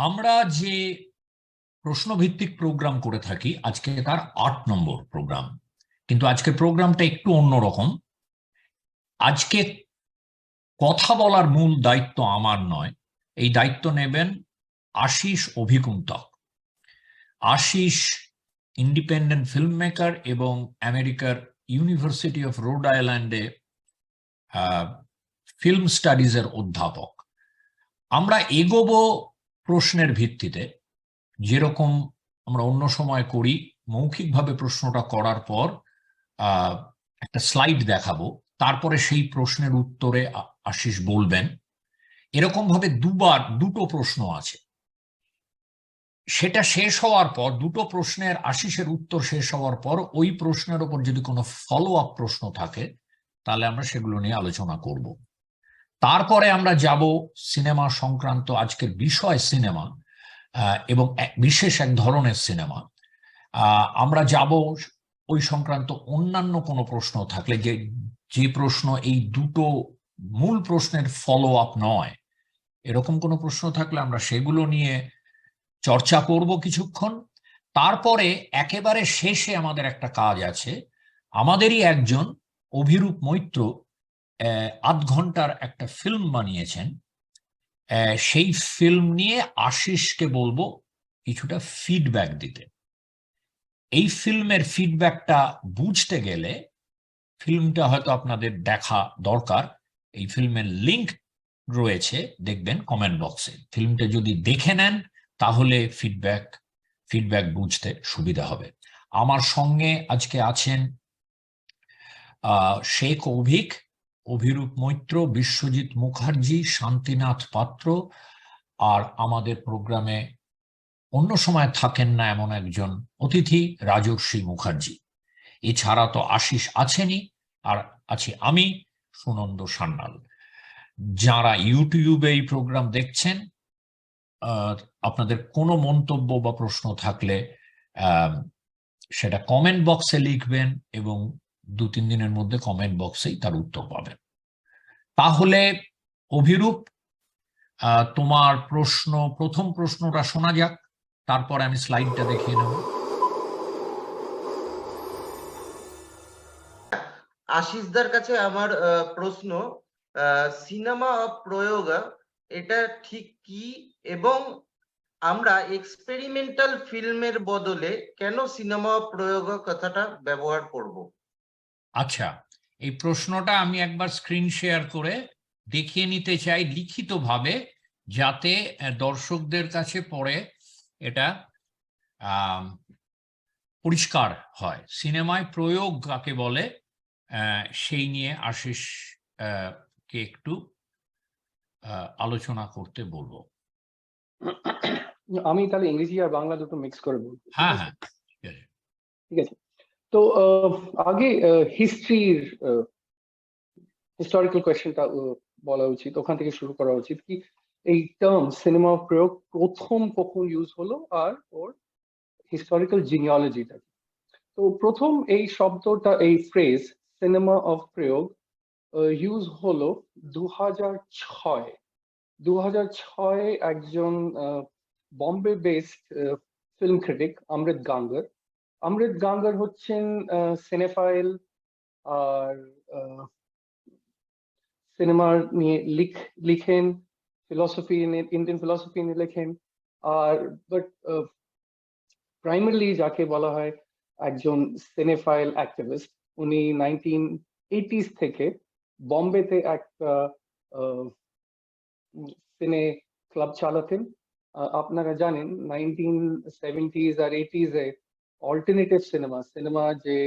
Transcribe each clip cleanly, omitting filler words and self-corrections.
আমরা যে প্রশ্নভিত্তিক প্রোগ্রাম করে থাকি, আজকে তার 8 নম্বর প্রোগ্রাম। কিন্তু আজকের প্রোগ্রামটা একটু অন্যরকম। আজকে কথা বলার মূল দায়িত্ব আমার নয়, এই দায়িত্ব নেবেন Ashish Avikunthak. Ashish independent film maker এবং আমেরিকার ইউনিভার্সিটি অফ রোড আইল্যান্ডে ফিল্ম স্টাডিজের অধ্যাপক। আমরা এগোবো প্রশ্নের ভিত্তিতে, যেরকম আমরা অন্য সময় করি। মৌখিকভাবে প্রশ্নটা করার পর একটা স্লাইড দেখাবো, তারপরে সেই প্রশ্নের উত্তরে আশিস বলবেন। এরকম ভাবে দুটো প্রশ্ন আছে। সেটা শেষ হওয়ার পর, দুটো প্রশ্নের আশিসের উত্তর শেষ হওয়ার পর ওই প্রশ্নের উপর যদি কোনো ফলো আপ প্রশ্ন থাকে, তাহলে আমরা সেগুলো নিয়ে আলোচনা করব। তারপরে আমরা যাব সিনেমা সংক্রান্ত, আজকের বিষয় সিনেমা এবং বিশেষ এক ধরনের সিনেমা। আমরা যাব ওই সংক্রান্ত অন্যান্য কোনো প্রশ্ন থাকলে, যে প্রশ্ন এই দুটো মূল প্রশ্নের ফলো আপ নয়, এরকম কোনো প্রশ্ন থাকলে আমরা সেগুলো নিয়ে চর্চা করব কিছুক্ষণ। তারপরে একেবারে শেষে আমাদের একটা কাজ আছে। আমাদেরই একজন অভিরূপ মৈত্র 8 ঘন্টার একটা ফিল্ম বানিয়েছেন। সেই ফিল্ম নিয়ে আশিসকে বলবো কিছুটা ফিডব্যাক দিতে। এই ফিল্মের ফিডব্যাকটা বুঝতে গেলে ফিল্মটা হয়তো আপনাদের দেখা দরকার। এই ফিল্মের লিংক রয়েছে, দেখবেন কমেন্ট বক্সে। ফিল্মটা যদি দেখে নেন তাহলে ফিডব্যাক বুঝতে সুবিধা হবে। আমার সঙ্গে আজকে আছেন শেখ অভিরূপ মৈত্র, বিশ্বজিৎ মুখার্জি, শান্তিনাথ পাত্র, আর আমাদের প্রোগ্রামে অন্য সময় থাকেন না এমন একজন অতিথি, রাজর্ষি মুখার্জি। এছাড়া তো আশিস আছেনই, আর আছি আমি, সুনন্দ সান্যাল। যারা ইউটিউবে এই প্রোগ্রাম দেখছেন, আপনাদের কোনো মন্তব্য বা প্রশ্ন থাকলে সেটা কমেন্ট বক্সে লিখবেন এবং 2-3 দিনের মধ্যে কমেন্ট বক্সেই তার উত্তর পাবেন। তাহলে অভিরূপ, তোমার প্রথম প্রশ্নটা শোনা যাক, তারপরে আমি স্লাইডটা দেখিয়ে নেব। আশিসদার কাছে আমার প্রশ্ন, সিনেমা অফ প্রয়োগ এটা ঠিক কি, এবং আমরা এক্সপেরিমেন্টাল ফিল্মের বদলে কেন সিনেমা অফ প্রয়োগ কথাটা ব্যবহার করব? আচ্ছা, এই প্রশ্নটা আমি একবার স্ক্রিন শেয়ার করে দেখিয়ে নিতে চাই লিখিতভাবে, যাতে দর্শকদের কাছে পরে এটা পরিষ্কার হয়। সিনেমায় প্রয়োগ কাকে বলে সেই নিয়ে আশিস কে একটু আলোচনা করতে বলবো। আমি তাহলে ইংরেজি আর বাংলা দুটো মিক্স করে বলবো। হ্যাঁ হ্যাঁ, ঠিক আছে। তো আগে হিস্টোরিক্যাল কোয়েশ্চেনটা বলা উচিত, ওখান থেকে শুরু করা উচিত। কি এই টার্ম সিনেমা অফ প্রয়োগ প্রথম কখন ইউজ হলো, আর ওর হিস্টোরিক্যাল জিনিওলজিটা। তো প্রথম এই শব্দটা, এই ফ্রেজ সিনেমা অফ প্রয়োগ ইউজ হলো 2006 একজন বম্বে বেসড ফিল্ম ক্রিটিক অমৃত গাঙ্গার হচ্ছেন সিনেফাইল, আর সিনেমা নিয়ে লিখেন, ইন্ডিয়ান ফিলসফি নিয়ে লেখেন। আর বাট প্রাইমারিলি যাকে বলা হয় একজন সিনেফাইল অ্যাক্টিভিস্ট, উনি 1980s থেকে বম্বেতে একটা সিনে ক্লাব চালাতেন। আপনারা জানেন 1970s আর 80s এ অল্টারনেটিভ সিনেমা যে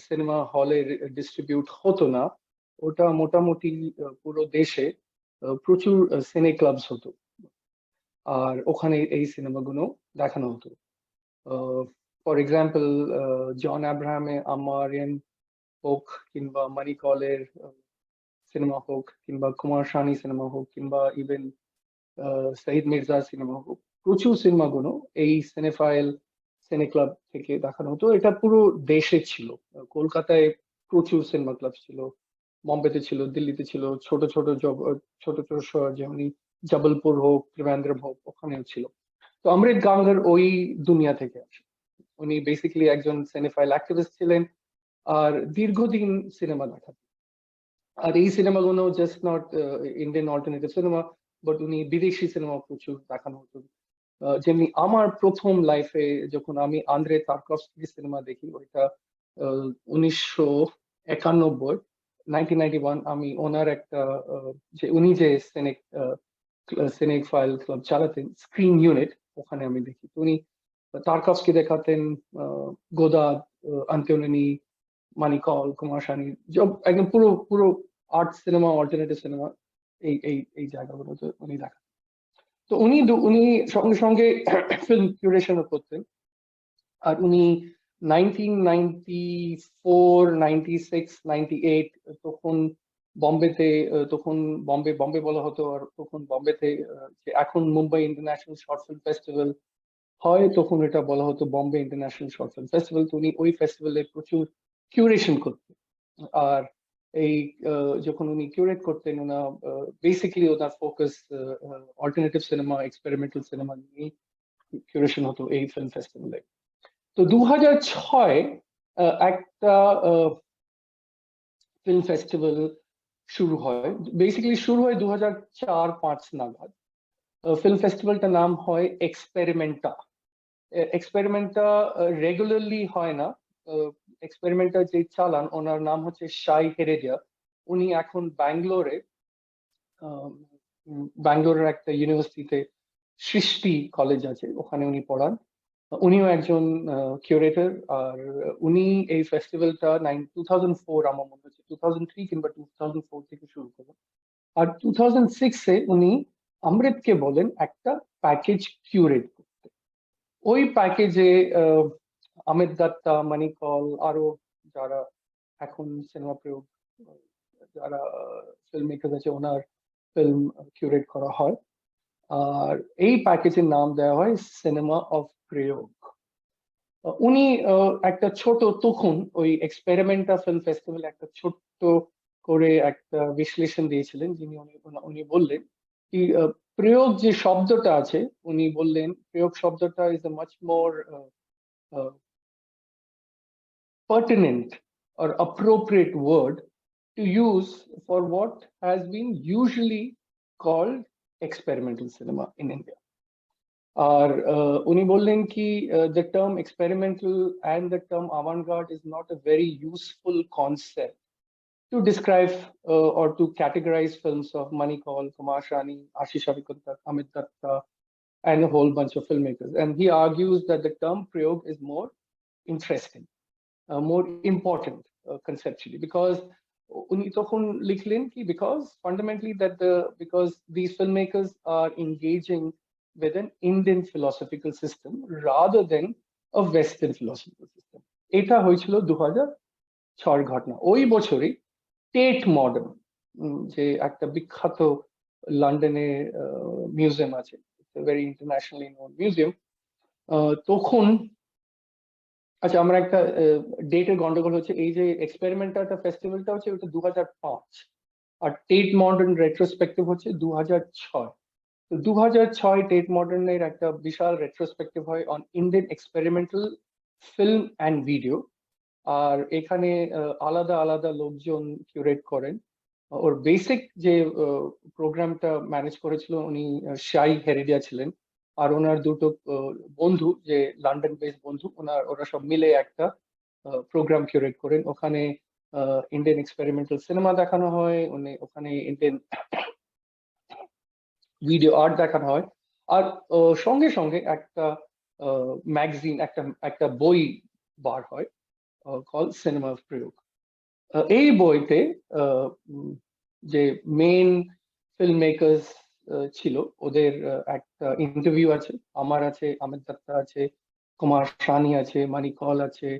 সিনেমা হলে ডিস্ট্রিবিউট হতো না, ওটা মোটামুটি পুরো দেশে প্রচুর সিনে ক্লাবস হতো, আর ওখানে এই সিনেমাগুলো দেখানো হতো। ফর এক্সাম্পল জন আব্রাহামে আমারিয়ান হোক, কিংবা মানি কলের সিনেমা হোক, কিংবা কুমার শানি সিনেমা হোক, কিংবা ইভেন শহীদ মির্জার সিনেমা হোক, প্রচুর সিনেমাগুলো এই সিনে ক্লাব থেকে দেখানো হতো। এটা পুরো দেশে ছিল। কলকাতায় প্রচুর সিনেমা ক্লাব ছিল, বম্বেতে ছিল, দিল্লিতে ছিল, ছোট ছোট শহর যেমন জবলপুর হোক, ত্রিবেন্দ্রম হোক, ওখানেও ছিল। তো অমৃত গাঙ্গর ওই দুনিয়া থেকে আসে। উনি বেসিক্যালি একজন সিনেফাইল অ্যাক্টিভিস্ট ছিলেন আর দীর্ঘদিন সিনেমা দেখাতেন। আর এই সিনেমাগুলো just not Indian alternative cinema, but উনি বিদেশি সিনেমা প্রচুর দেখানো হতো। যেমনি আমার প্রথম লাইফে যখন আমি আন্দ্রে তারকভস্কি সিনেমা দেখি, ওইটা 1991, 1991, আমি ওনার একটা যে উনি যে সিনেক ফাইল ক্লাব চালাতেন, স্ক্রিন ইউনিট, ওখানে আমি দেখি। তো উনি তারকভস্কি দেখাতেন, গোদাদ, আন্তোনিনি, মানিকল, কুমার শানি, একদম পুরো পুরো আর্ট সিনেমা, অল্টারনেটিভ সিনেমা, এই জায়গাগুলোতে উনি দেখাতেন। তো উনি সঙ্গে সঙ্গে ফিল্ম কিউরেশনও করতেন। আর উনি 1994, 96, 98 তখন বম্বেতে, তখন বম্বে বলা হতো, আর তখন বম্বেতে যে এখন Mumbai international short film festival হয়, তখন এটা বলা হতো Bombay international short film festival. তো উনি ওই ফেস্টিভ্যালে প্রচুর কিউরেশন করতেন। আর এই যখন উনি কিউরেট করতেন, ওনা বেসিক্যালি ওনার focus alternative cinema, experimental cinema নিয়ে কিউরেশন হতো এই ফিল্ম ফেস্টিভ্যালে। তো 2006 একটা ফিল্ম ফেস্টিভ্যাল শুরু হয়, বেসিক্যালি শুরু হয় 2004-05 নাগাদ। ফিল্ম ফেস্টিভ্যালটার নাম হয় এক্সপেরিমেন্টা। এক্সপেরিমেন্টটা রেগুলারলি হয় না। এক্সপেরিমেন্টটা যে চালান, ওনার নাম হচ্ছে শাই হেরেডিয়া। উনি এখন ব্যাঙ্গালোরের একটা ইউনিভার্সিটিতে সৃষ্টি কলেজ আছে, ওখানে উনি পড়ান। উনিও একজন কিউরেটর। আর উনি এই ফেস্টিভ্যালটা 2004, আমার মনে হচ্ছে 2003 কিংবা 2004 থেকে শুরু করেন। আর 2006-এ উনি অমৃতকে বলেন একটা প্যাকেজ কিউরেট করতে। ওই প্যাকেজে অমিত দত্তা, মানিকল, আরো যারা এখন সিনেমা প্রয়োগ, যারা ফিল্ম মেকার আছে, ওনার ফিল্ম কিউরেট করা হয়। আর এই প্যাকেজের নাম দেওয়া হয় সিনেমা অফ প্রয়োগ। উনি একটা ছোট, তখন ওই এক্সপেরিমেন্টা ফিল্ম ফেস্টিভ্যাল একটা ছোট্ট করে একটা বিশ্লেষণ দিয়েছিলেন, যিনি উনি বললেন কি প্রয়োগ যে শব্দটা আছে, উনি বললেন প্রয়োগ শব্দটা is a much more pertinent or appropriate word to use for what has been usually called experimental cinema in India. আর উনি বললেন কি the term experimental and the term avant-garde is not a very useful concept to describe or to categorize films of Manikal, Kumar Shani, Ashish Avikunthak, Amit Datta, and a whole bunch of filmmakers. And he argues that the term prayog is more interesting, more important conceptually, because উনি তখন লিখলেন কি because fundamentally because these filmmakers are engaging with an Indian philosophical system rather than a Western philosophical system. এটা হয়েছিল 2006 ঘটনা। ওই বছরই TET modern, যে একটা বিখ্যাত লন্ডনে মিউজিয়াম আছে, ভেরি ইন্টারন্যাশনালি নোন মিউজিয়াম, তখন, আচ্ছা আমরা একটা ডেটের গন্ডগোল হচ্ছে, এই যে এক্সপেরিমেন্টালটা ফেস্টিভ্যালটা হচ্ছে ওটা 2005, আর টেট মডার্ন রেট্রোস্পেক্টিভ হচ্ছে 2006। তো 2006 টেট মডার্নের একটা বিশাল রেট্রোস্পেক্টিভ হয় on Indian experimental film and video. আর এখানে আলাদা আলাদা লোকজন কিউরেট করেন। ওর বেসিক যে প্রোগ্রামটা ম্যানেজ করেছিল উনি শাই হেরেডিয়া ছিলেন, আর ওনার দুটো বন্ধু যে লন্ডন বেস বন্ধু, ওরা সব মিলে একটা প্রোগ্রাম কিউরেট করেন। ওখানে ইন্ডিয়ান এক্সপেরিমেন্টাল সিনেমা দেখানো হয়, ওখানে ইন্ডিয়ান ভিডিও আর্ট দেখানো হয়। আর সঙ্গে সঙ্গে একটা ম্যাগাজিন, একটা বই বার হয় কল সিনেমা অফ প্রয়োগ। এই বইতে যে মেইন ফিল্ম মেকার্স ছিল, ওদের একটা ইন্টারভিউ আছে, আমার আছে, অমিত দত্তা আছে, কুমার শানি আছে, মানিকল আছে,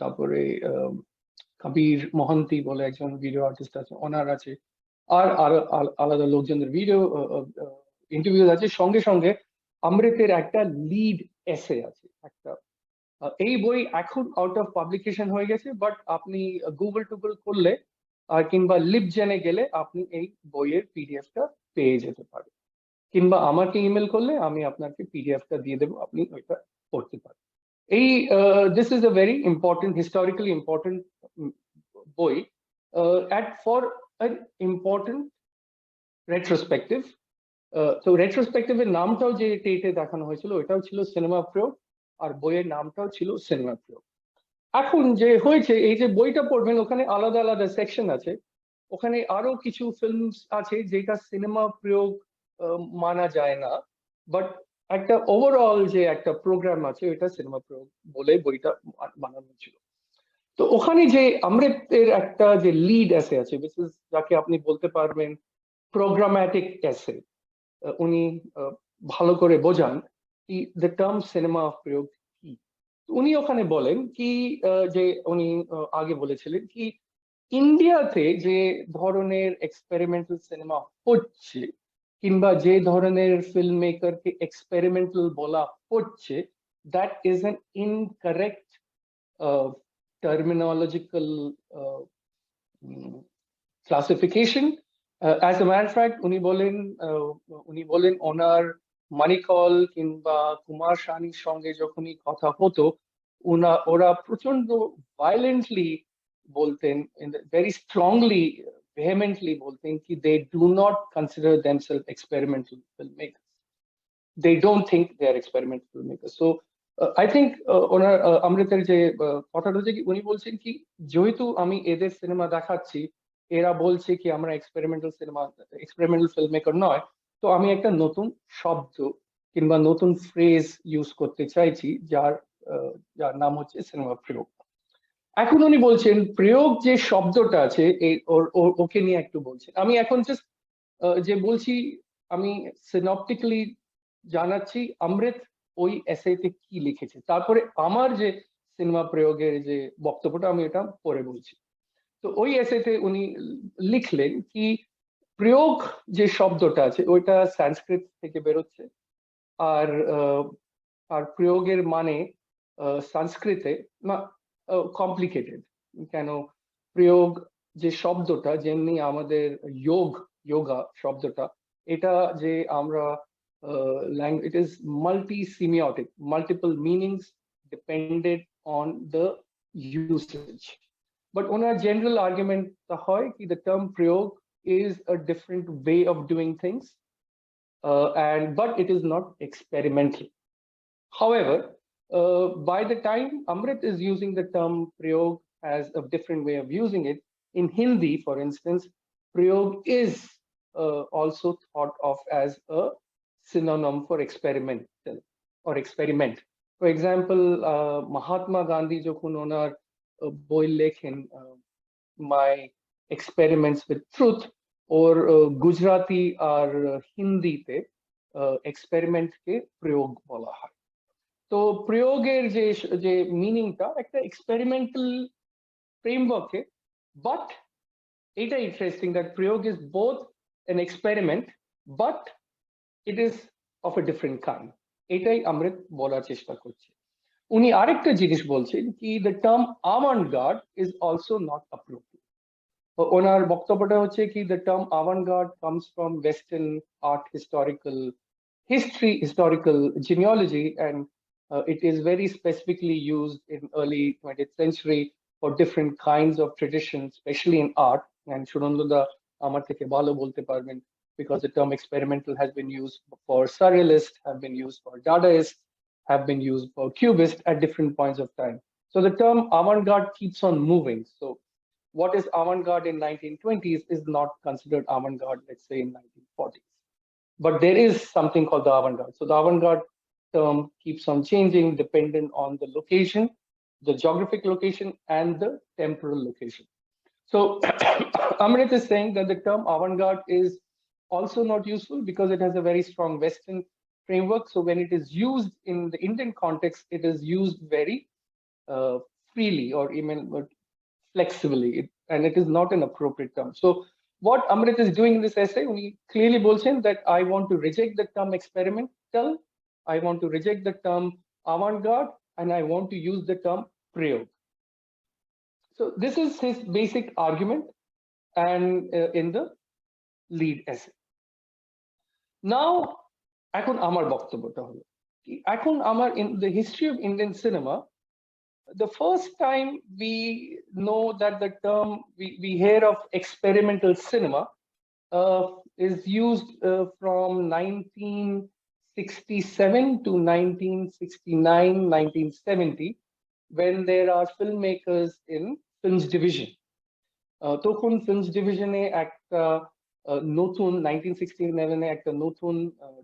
তারপরে কবির মহন্তি বলে একজন ভিডিও আর্টিস্ট আছে, ওনার আছে, আর আলাদা লোকজনের ভিডিও ইন্টারভিউ আছে। সঙ্গে সঙ্গে অমৃতের একটা লিড এসে আছে একটা। এই বই এখন আউট অফ পাবলিকেশন হয়ে গেছে, বাট আপনি গুগল টুগল করলে কিংবা লিপজেনে গেলে আপনি এই বইয়ের পিডিএফটা পেয়ে যেতে পারে, কিংবা আমাকে ইমেল করলে আমি আপনাকে পিডিএফটা দিয়ে দেবো, আপনি ওইটা পড়তে পারেন। এই this is a very important, historically important বই, ফর an important retrospective. তো রেট্রোস্পেক্টিভের নামটাও যে টেটে দেখানো হয়েছিল ওইটাও ছিল সিনেমা প্রয়োগ, আর বইয়ের নামটাও ছিল সিনেমা প্রয়োগ। এখন যে হয়েছে, এই যে বইটা পড়বেন ওখানে আলাদা আলাদা সেকশন আছে, ওখানে আরো কিছু ফিল্ম আছে যেটা সিনেমা প্রয়োগ মানা যায় না, বাট একটা ওভারঅল যে একটা প্রোগ্রাম আছে ওইটা সিনেমা প্রয়োগ বলে বইটা বানানো ছিল। তো ওখানে যে অমৃতের একটা যে লিড এসে আছে, যাকে আপনি বলতে পারবেন প্রোগ্রাম্যাটিক এসে, উনি ভালো করে বোঝান কি দ্য টার্ম সিনেমা প্রয়োগ কি। উনি ওখানে বলেন কি যে উনি আগে বলেছিলেন কি ইন্ডিয়াতে যে ধরনের এক্সপেরিমেন্টাল সিনেমা হচ্ছে, কিংবা যে ধরনের ফিল্ম মেকারকে এক্সপেরিমেন্টাল বলা হচ্ছে, that is an incorrect terminological classification. As a matter of fact, উনি বলেন ওনার মানিকল কিংবা কুমার শানির সঙ্গে যখনই কথা হতো, ওরা প্রচন্ড ভায়োলেন্টলি বলতেন, ভেরি স্ট্রংলি, vehemently বলতেন কি they do not consider themselves experimental filmmakers. They don't think they are experimental filmmakers. So I think ওনার অমৃতের যে কথাটা হচ্ছে কি উনি বলছেন কি যেহেতু আমি এদের সিনেমা দেখাচ্ছি, এরা বলছে কি আমরা এক্সপেরিমেন্টাল ফিল্ম মেকার নয়, তো আমি একটা নতুন শব্দ কিংবা নতুন ফ্রেজ ইউজ করতে চাইছি যার নাম হচ্ছে সিনেমা প্রয়োগ। এখন উনি বলছেন প্রয়োগ যে শব্দটা আছে ওকে নিয়ে একটু বলছেন। আমি এখন জাস্ট যে বলছি, আমি সিনপটিক্যালি জানাচ্ছি অমৃত ওই এসেতে কি লিখেছে, তারপরে আমার যে সিনেমা প্রয়োগের যে বক্তব্যটা আমি এটা পরে বলছি। তো ওই এসেতে উনি লিখলেন কি প্রয়োগ যে শব্দটা আছে ওইটা সংস্কৃত থেকে বেরোচ্ছে, আর প্রয়োগের মানে সংস্কৃতে না কমপ্লিকেটেড। কেন প্রয়োগ যে শব্দটা, যেমনি আমাদের যোগা শব্দটা, এটা যে আমরা it is multi-semiotic, multiple meanings depended on the usage. But on a general argument, the term prayog is a different way of doing things, but it is not experimental. However, by the time Amrit is using the term prayog as a different way of using it, in Hindi, for instance, prayog is also thought of as a synonym for experimental or experiment. For example, Mahatma Gandhi যখন ওনার বই লেখেন My Experiments with Truth, or Gujarati আর হিন্দিতে experiment কে প্রয়োগ বলা হয়। তো প্রয়োগের যে মিনিংটা একটা এক্সপেরিমেন্টাল ফ্রেমওয়ার্কে, বাট এটা ইন্টারেস্টিং দ্যাট প্রয়োগ is both an experiment but it is of a different kind. এটাই অমৃত বলার চেষ্টা করছে। উনি আরেকটা জিনিস বলছেন কি the term avant-garde is also not appropriate. ওনার বক্তব্যটা হচ্ছে কি the term avant-garde comes from Western art historical genealogy, and it is very specifically used in early 20th century for different kinds of traditions, especially in art. And Shunandada আমার থেকে ভালো বলতে পারবেন, because the term experimental has been used for surrealist, have been used for Dadaist, have been used for cubist at different points of time. So the term avant-garde keeps on moving. So what is avant-garde in 1920s is not considered avant-garde, let's say, in 1940s. But there is something called the avant-garde. So the avant-garde term keeps on changing dependent on the location, the geographic location, and the temporal location. So Amrit is saying that the term avant-garde is also not useful because it has a very strong Western framework. So when it is used in the Indian context, it is used very freely or even flexibly, and it is not an appropriate term. So what Amrit is doing in this essay, he clearly bolchen that I want to reject the term experimental, I want to reject the term avant-garde, and I want to use the term prayog. So this is his basic argument, and in the lead essay. নাও এখন আমার বক্তব্যটা হলো কি, এখন আমার in the history of Indian cinema, the first time we know that the term we hear of experimental cinema is used from 1967 to 1969, 1970, when there are filmmakers in films division. তখন films ডিভিশনে একটা নতুন 1969 একটা নতুন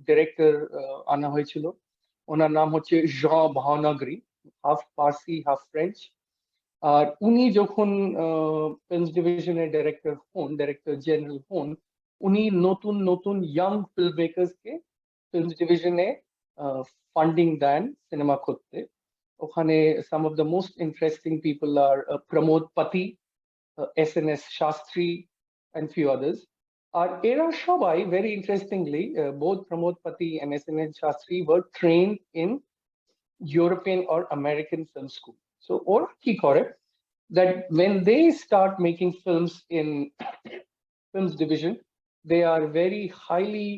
director আনা হয়েছিল। ওনার নাম হচ্ছে Jean Bhownagary, half Parsi half French. আর উনি যখন ফিল্মস ডিভিশনের ডাইরেক্টর জেনারেল হন, উনি নতুন নতুন ইয়াং ফিল্ম মেকার্সকে ফিল্মস ডিভিশনে ফান্ডিং দেন সিনেমা করতে। ওখানে some of the most interesting people আর Pramod Pati, SNS Shastri, and few others. Our era Shabai, very interestingly, both Pramod Pati and SNS Shastri were trained in European or American film school. So, or ki kore, that when they start making films in films division, they are very highly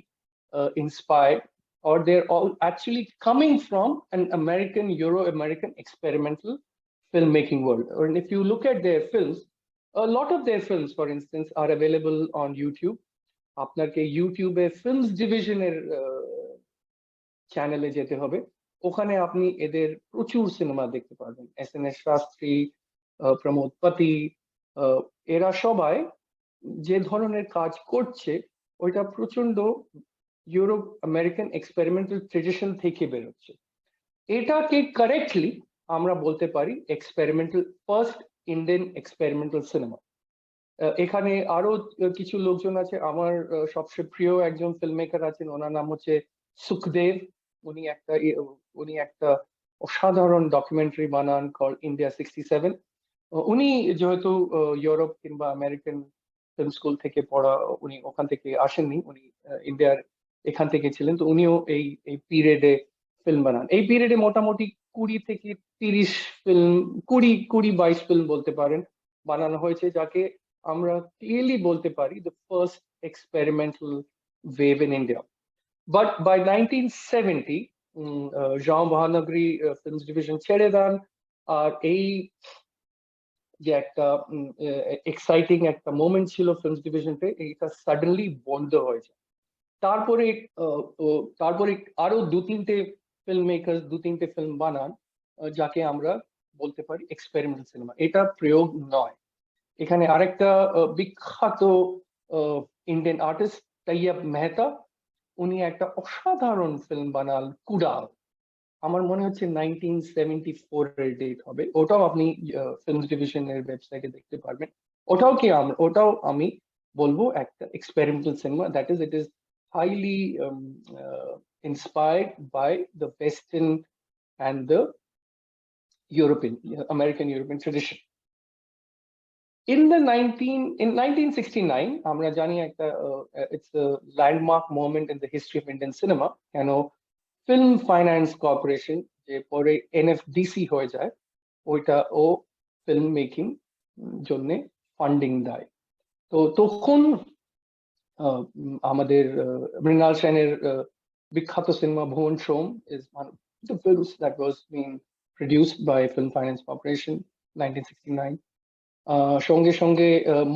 inspired, or they're all actually coming from an American, Euro-American experimental filmmaking world. And if you look at their films, a lot of their films, for instance, are available on YouTube. আপনাকে ইউটিউবে films ডিভিশনের চ্যানেলে যেতে হবে, ওখানে আপনি এদের প্রচুর সিনেমা দেখতে পারবেন। SNS শাস্ত্রী, প্রমোদ পতি, এরা সবাই যে ধরনের কাজ করছে ওইটা প্রচন্ড ইউরোপ আমেরিকান এক্সপেরিমেন্টাল ট্রেডিশন থেকে বেরোচ্ছে। এটাকে কারেক্টলি আমরা বলতে পারি experimental, first Indian experimental cinema. এখানে আরো কিছু লোকজন আছে। আমার সবচেয়ে প্রিয় একজন ফিল্ম মেকার আছেন, ওনার নাম হচ্ছে সুখদেব। উনি একটা অসাধারণ ডকুমেন্টারি বানান কল ইন্ডিয়া 67। উনি যেহেতু ইউরোপ কিংবা আমেরিকান ফিল্ম স্কুল থেকে পড়া, উনি ওখান থেকে আসেননি, উনি ইন্ডিয়ার এখান থেকে ছিলেন। তো উনিও এই পিরিয়ডে ফিল্ম বানান। এই পিরিয়ডে মোটামুটি 20 থেকে 30 ফিল্ম, 20-22 ফিল্ম বলতে পারেন বানানো হয়েছে, যাকে আমরা ক্লিয়ারলি বলতে পারি the first experimental wave in India. But by 1970, Jean Vahanagri Films Division ছেড়ে দেন। আর এই যে একটা এক্সাইটিং একটা মোমেন্ট ছিল ফিল্মস ডিভিশনতে, এটা সাডেনলি বন্ধ হয়ে যায়। তারপরে আরো 2-3টে ফিল্ম মেকার্স 2-3টে ফিল্ম বানান, যাকে আমরা বলতে পারি এক্সপেরিমেন্টাল সিনেমা। এটা প্রয়োগ নয়। এখানে আরেকটা বিখ্যাত ইন্ডিয়ান আর্টিস্ট তৈয়ব মেহতা, উনি একটা অসাধারণ ফিল্ম বানাল কুড়াল। আমার মনে হচ্ছে 1974 এর ডেট হবে। ওটাও আপনি ফিল্ম ডিভিশনের ওয়েবসাইটে দেখতে পারবেন। ওটাও আমি বলবো একটা experimental cinema. That is, it is highly inspired by the Western and the American European tradition. In 1969, আমরা জানি একটা it's a landmark moment in the history of Indian cinema, কেন ফিল্ম ফাইন্যান্স কর্পোরেশন, যে পরে NFDC হয়ে যায়, ওইটা ও ফিল্ম মেকিং জন্য ফান্ডিং দেয়। তো তখন আমাদের মৃণাল সেনের বিখ্যাত সিনেমা Bhuvan Shome is one of the films that was being produced by Film Finance Corporation 1969. সঙ্গে সঙ্গে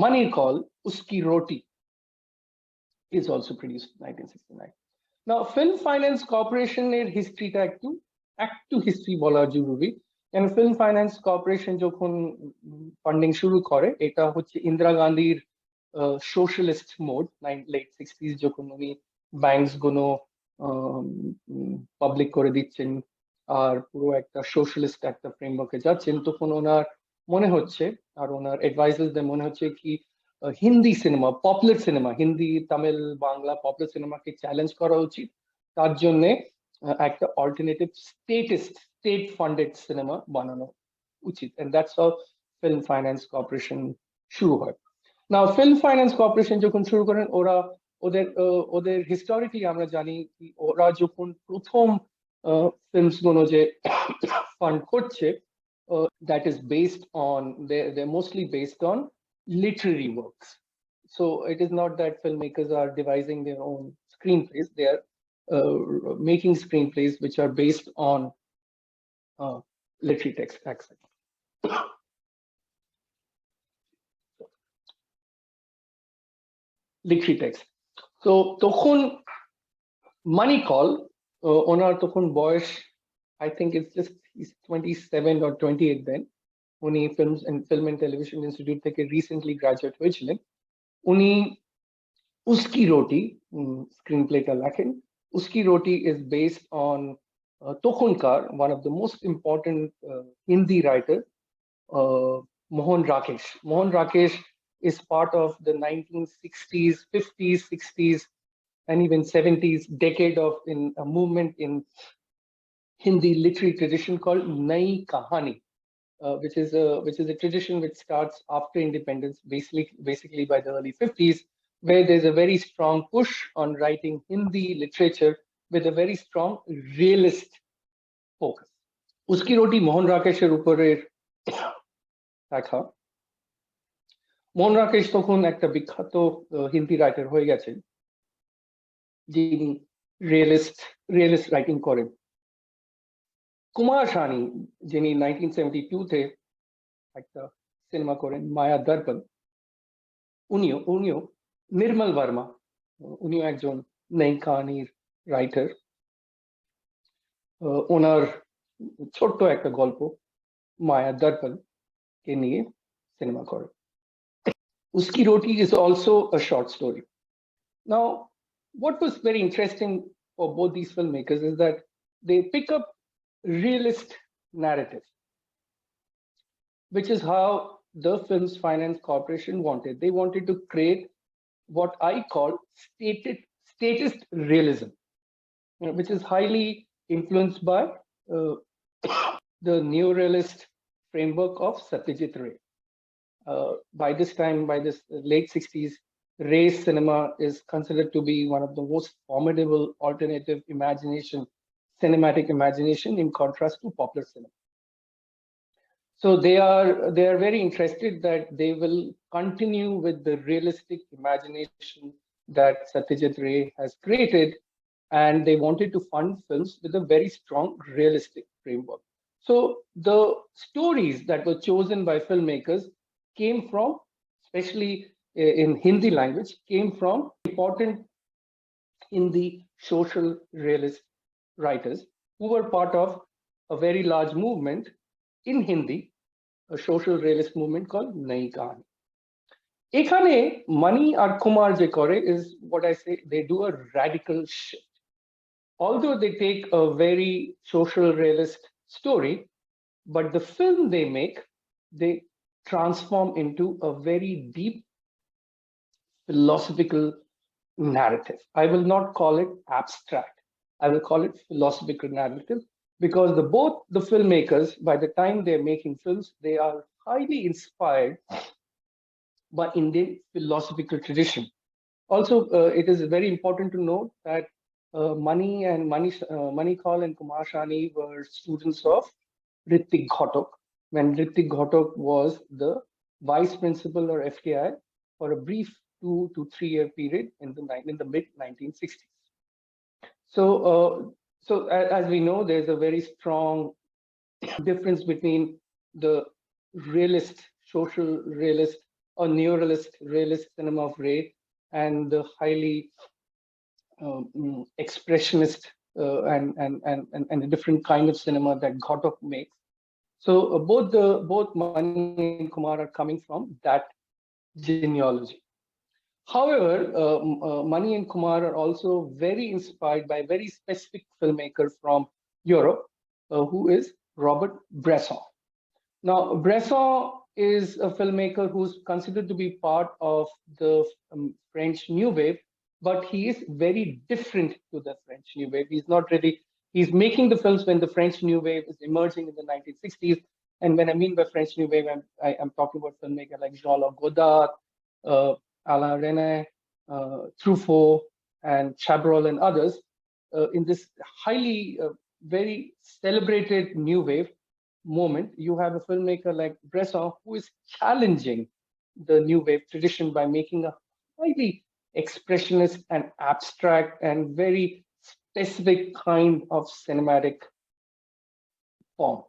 মানির call উস্কি roti is also produced 1969. Now Film Finance Corporation এর হিস্ট্রিটা একটু হিস্ট্রি বলা জরুরি। কেন ফিল্ম ফাইন্যান্স কর্পোরেশন যখন ফান্ডিং শুরু করে, এটা হচ্ছে ইন্দিরা গান্ধীর সোশ্যালিস্ট মোড, লেট 60s, যখন উনি ব্যাংকস গুলো পাবলিক করে দিচ্ছেন আর পুরো একটা সোশ্যালিস্ট একটা ফ্রেমওয়ার্কে যাচ্ছেন, তখন ওনার মনে হচ্ছে, আর ওনার অ্যাডভাইজারদের মনে হচ্ছে কি Hindi cinema, popular cinema, Hindi Tamil Bangla popular সিনেমাকে চ্যালেঞ্জ করা উচিত। তার জন্য একটা অল্টারনেটিভ স্টেট ফান্ডেড সিনেমা বানানো উচিত। And that's how film finance corporation শুরু হয়। নাও ফিল্ম ফাইন্যান্স কর্পোরেশন যখন শুরু করেন, ওদের হিস্টোরিক্যালি আমরা জানি ওরা যখন প্রথম ফিল্মস গুলো যে ফান্ড করছে, that is based on, they're mostly based on literary works. So it is not that filmmakers are devising their own screenplays. They are making screenplays which are based on literary text accent. Literary text. So তখন মানি call ওনার তখন বয়স I think it's just he's 27 or 28 then. উনি film and television institute থেকে recently graduate হয়েছিলেন। উনি Uski Roti screenplayটা লেখেন। Uski Roti is based on তখনকার one of the most important Hindi writer, Mohan Rakesh. Mohan Rakesh is part of the 1960s, 50s, 60s, and even 70s decade of a movement in Hindi literary tradition called Nai Kahani, which is a tradition which starts after independence, basically by the early 50s, where there's a very strong push on writing Hindi literature with a very strong realist focus. Uski Roti Mohan Rakesh's উপরের লেখা। মোহন রাকেশ তখন একটা বিখ্যাত Hindi writer হয়ে গেছেন, যিনি realist writing করেন। কুমার শানি, যিনি 1972-তে একটা সিনেমা করেন মায়া দর্পণ, উনিও নির্মল বর্মা, উনিও একজন নই কাহানির রাইটার। ওনার ছোট্ট একটা গল্প মায়া দর্পণ কে নিয়ে সিনেমা করেন। Uski Roti is also a short story. Now, what was very interesting for both these filmmakers is that they pick up realist narrative, which is how the Films Finance Corporation wanted. They wanted to create what I call statist realism, which is highly influenced by the neorealist framework of Satyajit Ray. By this time, by this late 60s, Ray's cinema is considered to be one of the most formidable alternative cinematic imagination in contrast to popular cinema. So they are very interested that they will continue with the realistic imagination that Satyajit Ray has created, and they wanted to fund films with a very strong realistic framework. So the stories that were chosen by filmmakers came from, especially in Hindi language, came from important Hindi social realist writers who were part of a very large movement in Hindi, a social realist movement called Nai Kahani. এখানে Mani আর Kumar যে করে is what I say, they do a radical shift. Although they take a very social realist story, but the film they make, they transform into a very deep philosophical narrative. I will not call it abstract. I will call it philosophical narrative, because both the filmmakers, by the time they're making films, they are highly inspired by Indian philosophical tradition. Also, it is very important to note that Mani Kaul and Kumar Shani were students of Ritwik Ghatak, when Ritwik Ghatak was the vice principal or FTI for a brief 2 to 3 year period in the mid 1960s. So as we know, there's a very strong difference between the realist, social realist or neorealist realist cinema of Ray and the highly expressionist and a different kind of cinema that Ghatak makes. So both Mani and Kumar are coming from that genealogy. However, Mani and Kumar are also very inspired by a very specific filmmaker from Europe, who is Robert Bresson. Now, Bresson is a filmmaker who's considered to be part of the French New Wave, but he is very different to the French New Wave. He's making the films when the French New Wave is emerging in the 1960s. And when I mean by French New Wave, I'm talking about filmmakers like Jean-Luc Godard, Alain Resnais, Truffaut, and Chabrol, and others. In this highly, very celebrated New Wave moment, you have a filmmaker like Bresson who is challenging the New Wave tradition by making a highly expressionist and abstract and very specific kind of cinematic form,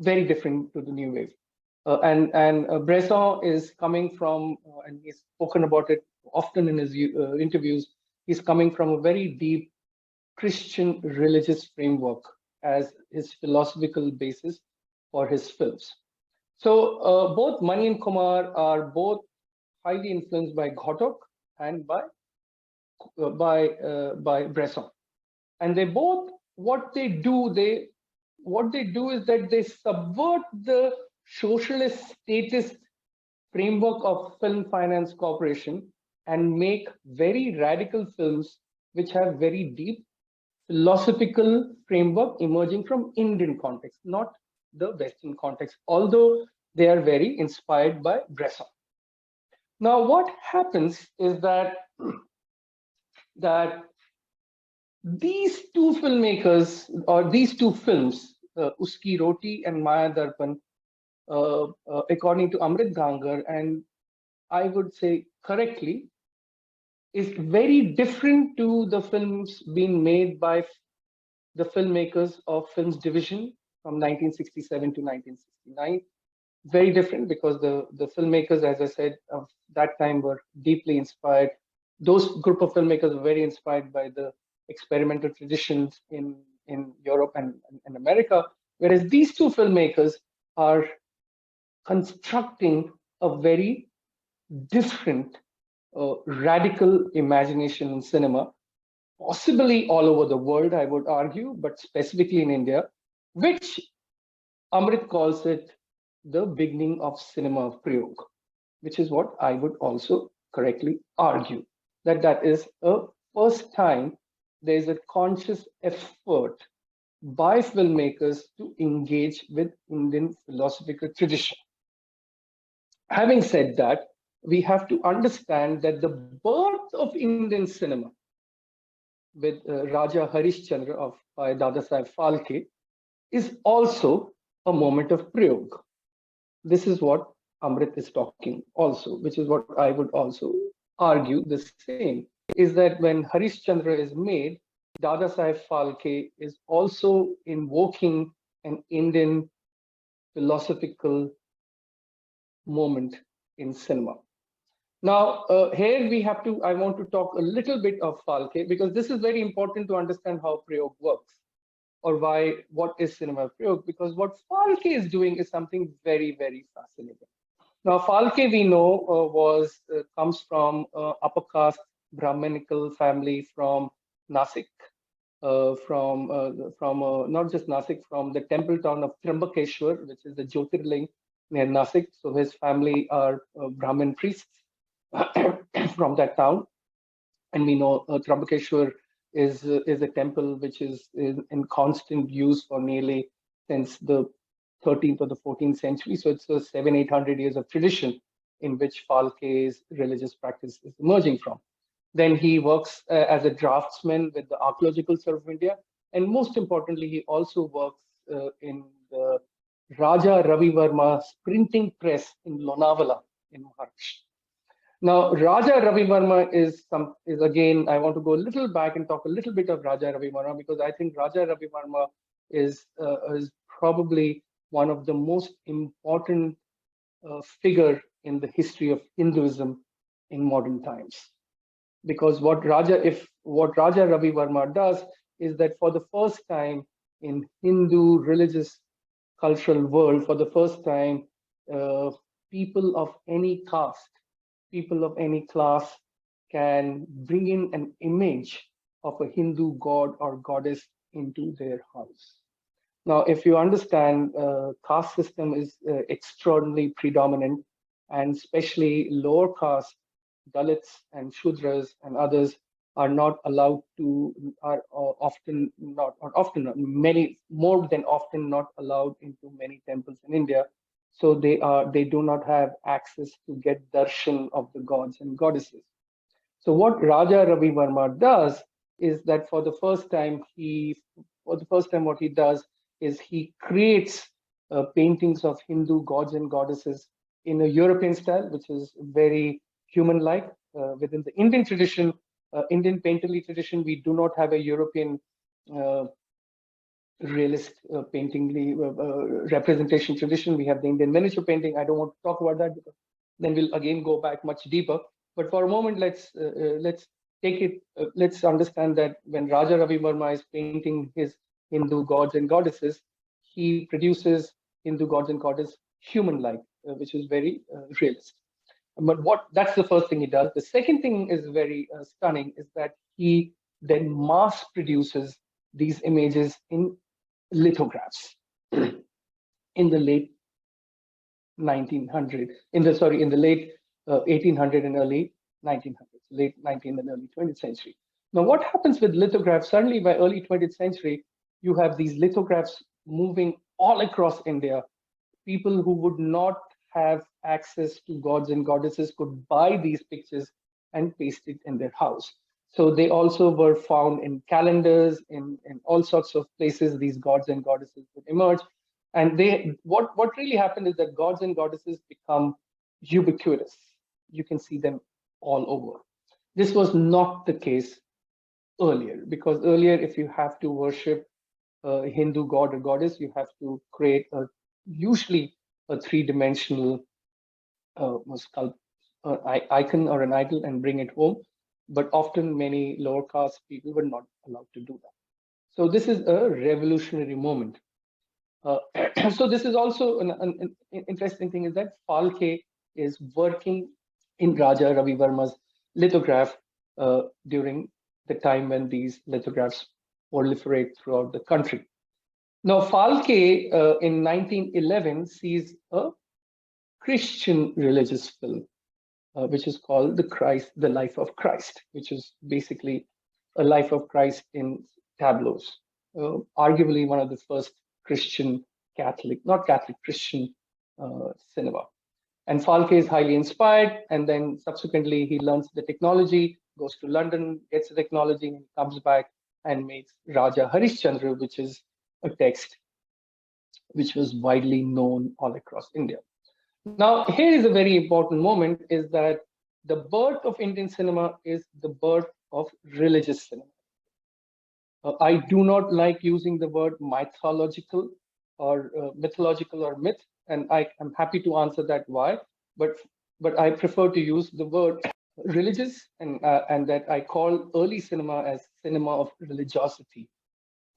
very different to the new wave. Bresson is coming from, and he's spoken about it often in his interviews, he's coming from a very deep Christian religious framework as his philosophical basis for his films. So both Mani and Kumar are both highly influenced by Ghotok and by Bresson, and they both what they do is that they subvert the socialist statist framework of film finance corporation and make very radical films which have very deep philosophical framework emerging from Indian context, not the Western context, although they are very inspired by Bresson. Now, what happens is that these two filmmakers, or these two films, Uski Roti and Maya Darpan, according to Amrit Gangar, and I would say correctly, is very different to the films being made by the filmmakers of Films Division from 1967 to 1969. Very different because the filmmakers, as I said, of that time were deeply inspired. Those group of filmmakers were very inspired by the experimental traditions in Europe and America, whereas these two filmmakers are constructing a very different radical imagination in cinema, possibly all over the world, I would argue, but specifically in India, which Amrit calls it the beginning of cinema of prayog, which is what I would also correctly argue, that is a first time there is a conscious effort by filmmakers to engage with Indian philosophical tradition. Having said that, we have to understand that the birth of Indian cinema with Raja Harishchandra by Dadasaheb Phalke is also a moment of prayog. This is what Amrit is talking also, which is what I would also argue the same, is that when Harishchandra is made, Dadasaheb Phalke is also invoking an Indian philosophical moment in cinema. Now, here I want to talk a little bit of Phalke, because this is very important to understand how prayog works, or what is cinema prayog, because what Phalke is doing is something very, very fascinating. Now, Phalke, we know, comes from upper caste Brahminical family from Nasik, from not just Nasik, from the temple town of Trimbakeshwar, which is the Jyotirling near Nasik. So his family are Brahmin priests from that town, and we know Trimbakeshwar is a temple which is in constant use for nearly since the 13th or the 14th century. So it's a 700-800 years of tradition in which Phalke's religious practice is emerging from. Then he works as a draftsman with the Archaeological Survey of India, and most importantly, he also works in the Raja Ravi Varma's printing press in Lonavala in Maharashtra. Now, Raja Ravi Varma is again, I want to go a little back and talk a little bit of Raja Ravi Varma, because I think Raja Ravi Varma is probably one of the most important figure in the history of Hinduism in modern times. Because what Raja Ravi Varma does is that for the first time in Hindu religious cultural world, for the first time, people of any caste, people of any class can bring in an image of a Hindu god or goddess into their house. Now, if you understand, caste system is extraordinarily predominant, and especially lower caste, Dalits and Shudras and others are not allowed to, are often not, or often, many, more than often not allowed into many temples in India. So they do not have access to get darshan of the gods and goddesses. So what Raja Ravi Varma does is that for the first time what he does is he creates paintings of Hindu gods and goddesses in a European style, which is very human-like, within the Indian tradition, Indian painterly tradition, we do not have a European realist painting representation tradition. We have the Indian miniature painting. I don't want to talk about that because then we'll again go back much deeper. But for a moment, let's take it. Let's understand that when Raja Ravi Verma is painting his Hindu gods and goddesses, he produces Hindu gods and goddesses human-like, which is very realist. But that's the first thing he does. The second thing is very stunning, is that he then mass produces these images in lithographs in the late 1900, in the late 1800 and early 1900s, late 19th and early 20th century. Now, what happens with lithographs? Suddenly, by early 20th century, you have these lithographs moving all across India. People who would not have access to gods and goddesses could buy these pictures and paste it in their house. So they also were found in calendars, in all sorts of places. These gods and goddesses would emerge. And what really happened is that gods and goddesses become ubiquitous. You can see them all over. This was not the case earlier, because earlier, if you have to worship a Hindu god or goddess, you have to create usually a three-dimensional icon or an idol and bring it home. But often many lower caste people were not allowed to do that. So this is a revolutionary moment. So this is also an interesting thing, is that Phalke is working in Raja Ravi Verma's lithograph during the time when these lithographs proliferate throughout the country. Now, Phalke in 1911 sees a Christian religious film, which is called The Life of Christ, which is basically a life of Christ in tableaus, arguably one of the first Christian Christian cinema. And Phalke is highly inspired, and then subsequently he learns the technology, goes to London, gets the technology, and comes back and makes Raja Harishchandra, which is a text which was widely known all across India. Now, here is a very important moment, is that the birth of Indian cinema is the birth of religious cinema. I do not like using the word mythological or myth, and I am happy to answer that why, but I prefer to use the word religious, and that I call early cinema as cinema of religiosity.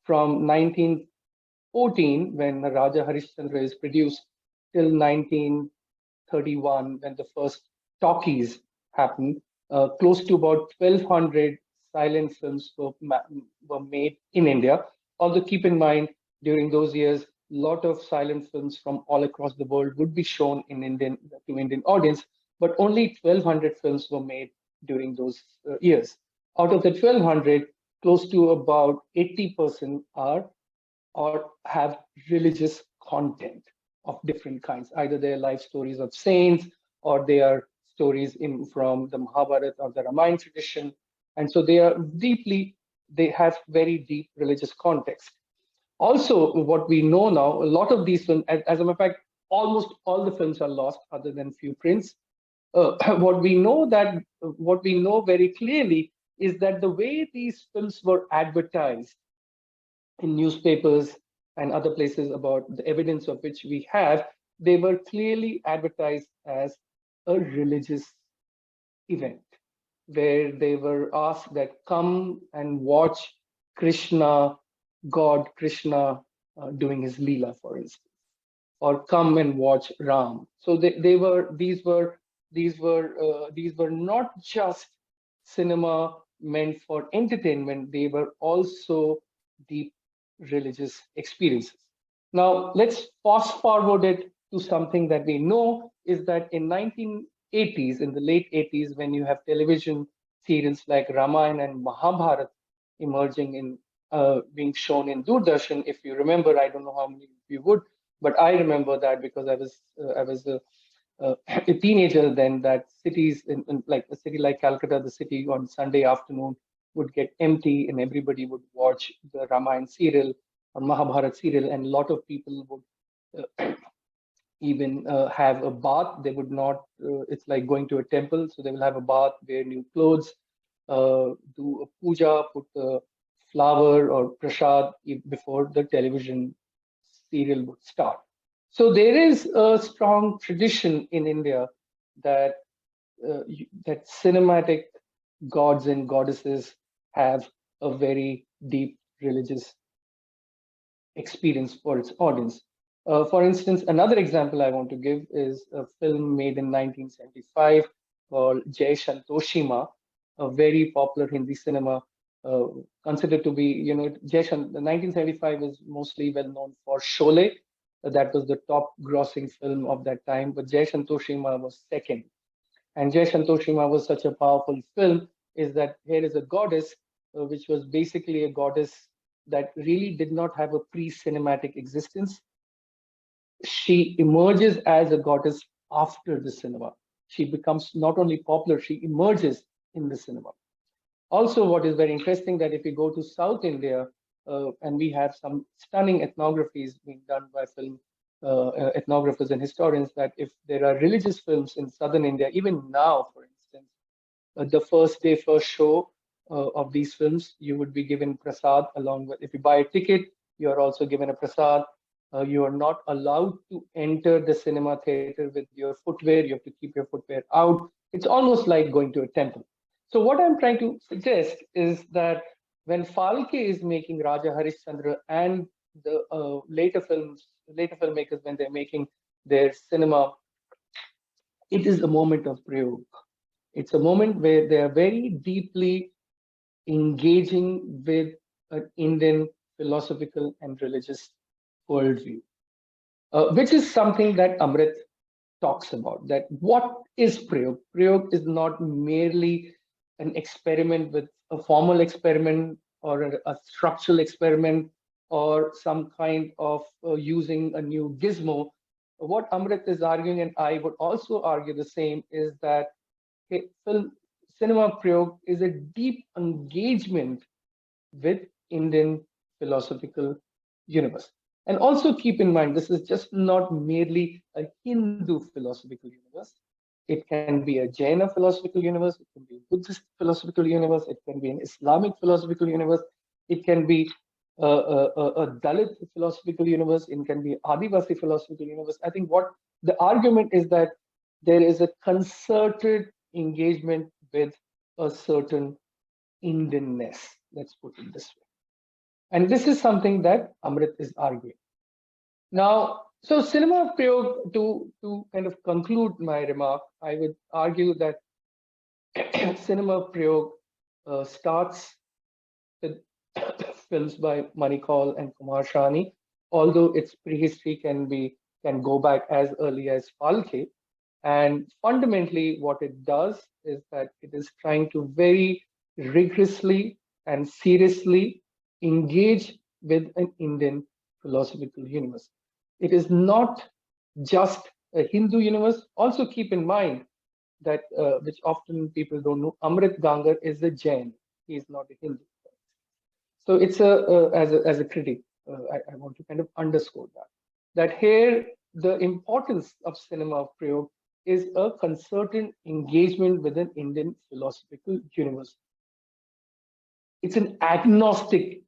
From 1914, when Raja Harishchandra is produced, till 1931, when the first talkies happened, close to about 1,200 silent films were made in India. Although keep in mind, during those years, a lot of silent films from all across the world would be shown to Indian audience, but only 1,200 films were made during those years. Out of the 1,200, close to about 80% are or have religious content of different kinds. Either they are life stories of saints, or they are stories from the Mahabharata or the Ramayana tradition. And so they have very deep religious context. Also, what we know now, a lot of these films, as a matter of fact, almost all the films are lost other than few prints. What we know very clearly is that the way these films were advertised in newspapers and other places, about the evidence of which we have, they were clearly advertised as a religious event, where they were asked that come and watch God Krishna doing his Leela, for instance, or come and watch Ram. So these were not just cinema meant for entertainment, they were also deep religious experiences. Now, let's fast forward it to something that we know, is that in 1980s, in the late 80s, when you have television serials like Ramayana and Mahabharata emerging in being shown in Doordarshan, if you remember, I don't know how many of you would, but I remember that because I was a teenager then, that cities in like a city like Calcutta, the city on Sunday afternoon would get empty and everybody would watch the Ramayana serial or Mahabharata serial, and a lot of people would even have a bath. They would not, it's like going to a temple. So they will have a bath, wear new clothes, do a puja, put a flower or prasad before the television serial would start. So there is a strong tradition in India that that cinematic gods and goddesses have a very deep religious experience for its audience. For instance, another example I want to give is a film made in 1975 called Jai Shantoshima, a very popular Hindi cinema, considered to be, the 1975 is mostly well known for Sholay. That was the top grossing film of that time, but Jai Shantoshima was second. And Jai Shantoshima was such a powerful film, is that here is a goddess, which was basically a goddess that really did not have a pre-cinematic existence. She emerges as a goddess after the cinema. She becomes not only popular, she emerges in the cinema. Also, what is very interesting that if you go to South India, and we have some stunning ethnographies being done by film ethnographers and historians, that if there are religious films in Southern India, even now, for instance, the first day, first show of these films, you would be given prasad along with, if you buy a ticket, you are also given a prasad. You are not allowed to enter the cinema theater with your footwear. You have to keep your footwear out. It's almost like going to a temple. So what I'm trying to suggest is that when Phalke is making Raja Harishchandra and the later filmmakers, when they're making their cinema, it is a moment of prayog. It's a moment where they are very deeply engaging with an Indian philosophical and religious worldview, which is something that Amrit talks about. That what is prayog? Prayog is not merely an experiment with a formal experiment or a structural experiment or some kind of using a new gizmo. What Amrit is arguing, and I would also argue the same, is that cinema prayog is a deep engagement with Indian philosophical universe. And also keep in mind, this is just not merely a Hindu philosophical universe. It can be a Jaina philosophical universe, it can be a Buddhist philosophical universe, it can be an Islamic philosophical universe, it can be a Dalit philosophical universe, it can be Adivasi philosophical universe. I think what the argument is that there is a concerted engagement with a certain Indianness, let's put it this way. And this is something that Amrit is arguing. Now, so cinema prayog, to kind of conclude my remark, I would argue that cinema prayog starts with films by Manikal and Kumar Shani, although its prehistory can go back as early as Phalke. And fundamentally, what it does is that it is trying to very rigorously and seriously engage with an Indian philosophical universe. It is not just a Hindu universe. Also keep in mind that, which often people don't know, Amrit Gangar is a Jain. He is not a Hindu. So it's as a critic, I want to kind of underscore that here the importance of cinema prayog is a concerted engagement with an Indian philosophical universe. It's an agnostic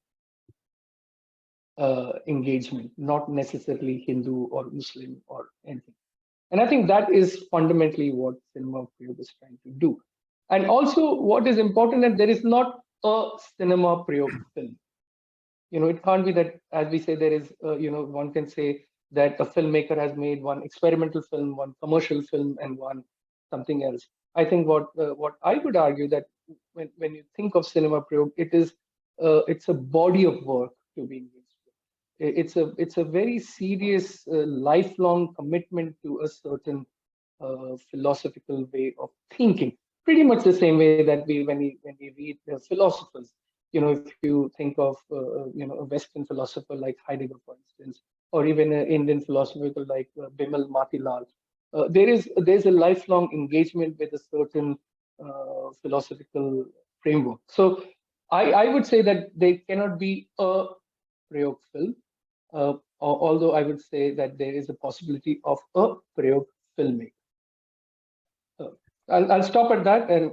engagement, not necessarily Hindu or Muslim or anything. And I think that is fundamentally what cinema prayog is trying to do. And also what is important, that there is not a cinema prayog film. It can't be that, as we say, there is, one can say that a filmmaker has made one experimental film, one commercial film, and one something else. I think what I would argue, that when you think of cinema prayog, it's a body of work to be engaged with. It's a very serious, lifelong commitment to a certain philosophical way of thinking. Pretty much the same way that when we read the philosophers. If you think of a Western philosopher like Heidegger, for instance, or even an Indian philosopher like Bimal Matilal, there's a lifelong engagement with a certain philosophical framework. So I would say that there cannot be a prayog film. although I would say that there is a possibility of a prayog filmmaker. I'll stop at that and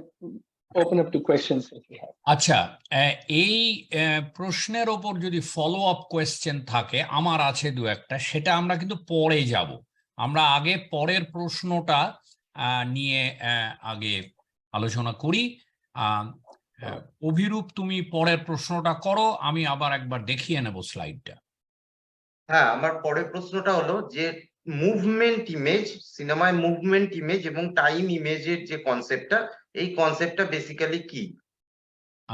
open up to questions if you have. আচ্ছা, এই প্রশ্নের ওপর যদি follow up question থাকে, আমার আছে দু একটা, সেটা আমরা কিন্তু পরে যাব। আমরা আগে পরের প্রশ্নটা নিয়ে আগে আলোচনা করি। অভিরূপ, তুমি পরের প্রশ্নটা করো, আমি আবার একবার দেখিয়ে নেব স্লাইডটা। হ্যাঁ, আমার পরের প্রশ্নটা হলো যে মুভমেন্ট ইমেজ, সিনেমায় মুভমেন্ট ইমেজ এবং টাইম ইমেজের যে কনসেপ্টটা, এই কনসেপ্টটা বেসিক্যালি কি?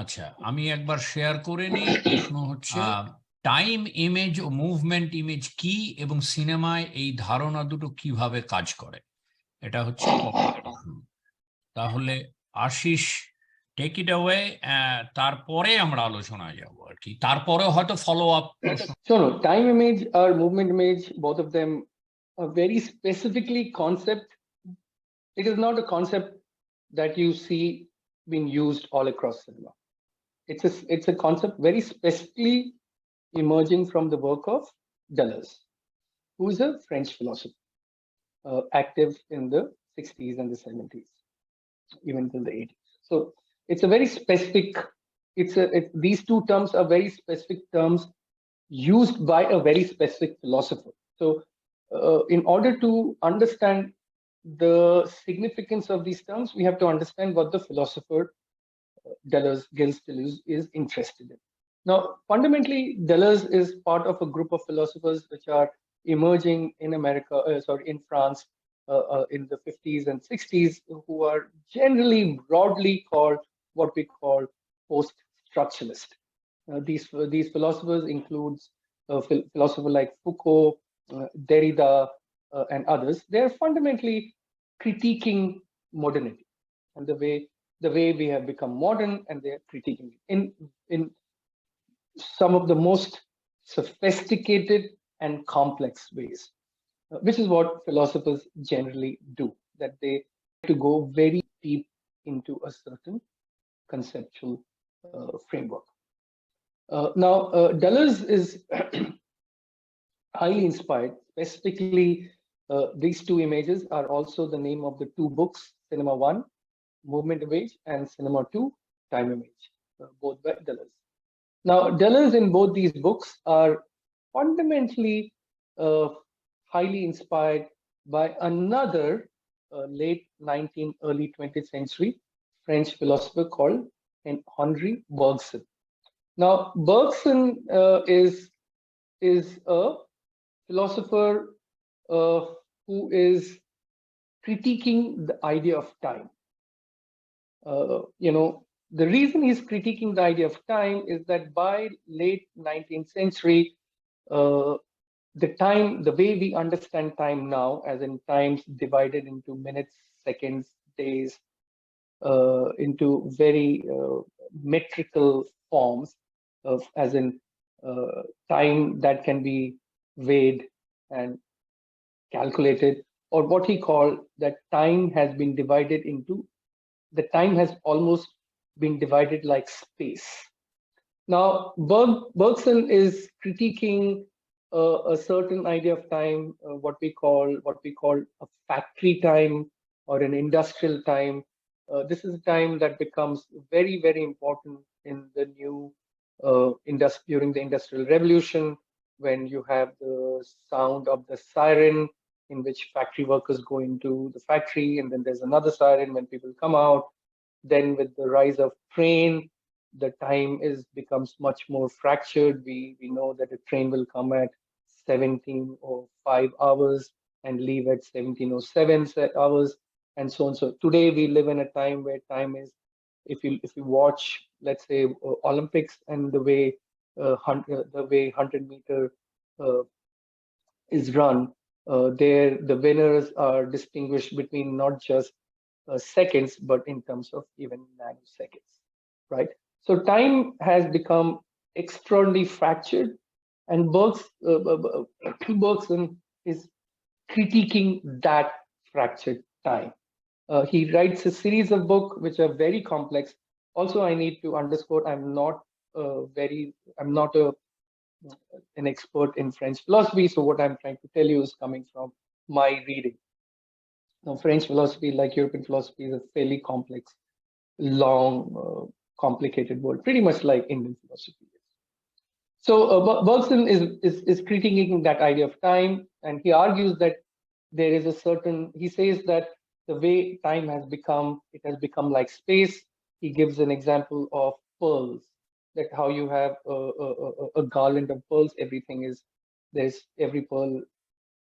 আচ্ছা, আমি একবার শেয়ার করে নিই। প্রশ্ন হচ্ছে টাইম ইমেজ ও মুভমেন্ট ইমেজ কি এবং সিনেমায় এই ধারণা দুটো কিভাবে কাজ করে, এটা হচ্ছে প্রশ্ন। তাহলে আশিস, টেক ইট অ্যাওয়ে। তারপরে আমরা আলোচনায় যাব আর কি, তারপরে হয়তো ফলো আপ প্রশ্ন। So no, time image or movement image, both of them are very specifically concept. It is not a concept that you see being used all across cinema. It's a concept very specifically emerging from the work of Deleuze, who is a French philosopher, active in the 60s and the 70s, even till the 80s. So it's a very specific, these two terms are very specific terms used by a very specific philosopher. So in order to understand the significance of these terms, we have to understand what the philosopher Deleuze is interested in. Now, fundamentally, Deleuze is part of a group of philosophers which are emerging in America, in France, in the 50s and 60s, who are generally broadly called what we call post-structuralist. These philosophers include philosophers like Foucault, Derrida, and others. They are fundamentally critiquing modernity and the way we have become modern, and they are critiquing it in some of the most sophisticated and complex ways, which is what philosophers generally do, that they to go very deep into a certain conceptual framework. Now, Deleuze is highly inspired. Specifically, these two images are also the name of the two books, Cinema 1, Movement Image, and Cinema 2, Time Image, both by Deleuze. Now, Deleuze in both these books are fundamentally highly inspired by another late 19th, early 20th century French philosopher called Henri Bergson. Now, Bergson is a philosopher who is critiquing the idea of time. The reason he's critiquing the idea of time is that by late 19th century, the way we understand time now, as in times divided into minutes, seconds, days, into very metrical forms, as in time that can be weighed and calculated, or what he called that time has been divided into, the time has almost been divided like space. Now, Bergson is critiquing a certain idea of time, what we call a factory time or an industrial time. This is a time that becomes very, very important in the new during the Industrial Revolution, when you have the sound of the siren in which factory workers go into the factory, and then there's another siren when people come out. Then with the rise of train, the time becomes much more fractured. We know that a train will come at 17:05 hours and leave at 17:07 hours, and so on. So today we live in a time where time is, if you watch, let's say, Olympics, and the way 100-meter is run, there the winners are distinguished between not just seconds, but in terms of even nanoseconds, right? So time has become extraordinarily fractured, and Bergson is critiquing that fractured time. He writes a series of books which are very complex. Also, I need to underscore, I'm not a an expert in French philosophy. So what I'm trying to tell you is coming from my reading. Now, French philosophy, like European philosophy, is a fairly complex, long, complicated word, pretty much like Indian philosophy is. So Bergson is critiquing that idea of time, and he argues that there is a certain. He says that the way time has become, it has become like space. He gives an example of pearls, that how you have a garland of pearls. Everything is every pearl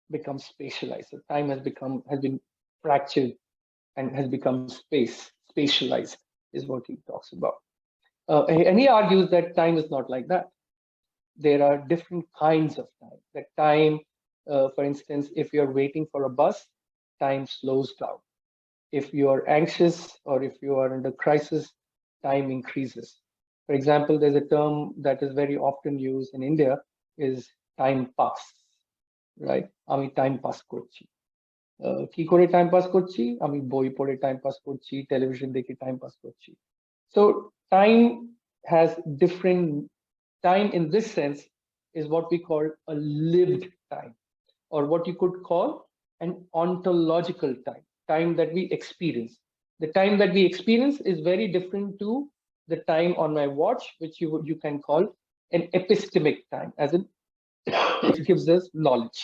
becomes spatialized. So time has been fractured and has become spatialized is what he talks about. And he argues that time is not like that. There are different kinds of time. That time, for instance, if you're waiting for a bus, time slows down. If you are anxious or if you are under crisis, time increases. For example, there's a term that is very often used in India is time pass, right? Ami time pass korchi. কি করে time pass করছি আমি বই পড়ে time pass করছি television দেখে time pass করছি so time has different time in this sense is what we call a lived time or what you could call an ontological time that we experience. The time that we experience is very different to the time on my watch, which you can call an epistemic time, as in it gives us knowledge.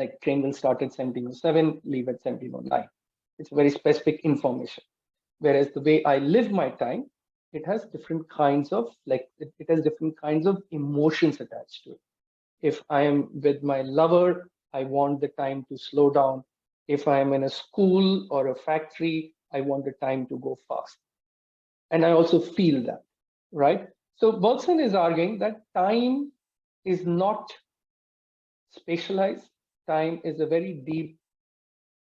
Like train will start at 1707, leave at 1709. It's very specific information. Whereas the way I live my time, it has different kinds of it has different kinds of emotions attached to it. If I am with my lover, I want the time to slow down. If I am in a school or a factory, I want the time to go fast. And I also feel that, right? So Bergson is arguing that time is not spatialized. Time is a very deep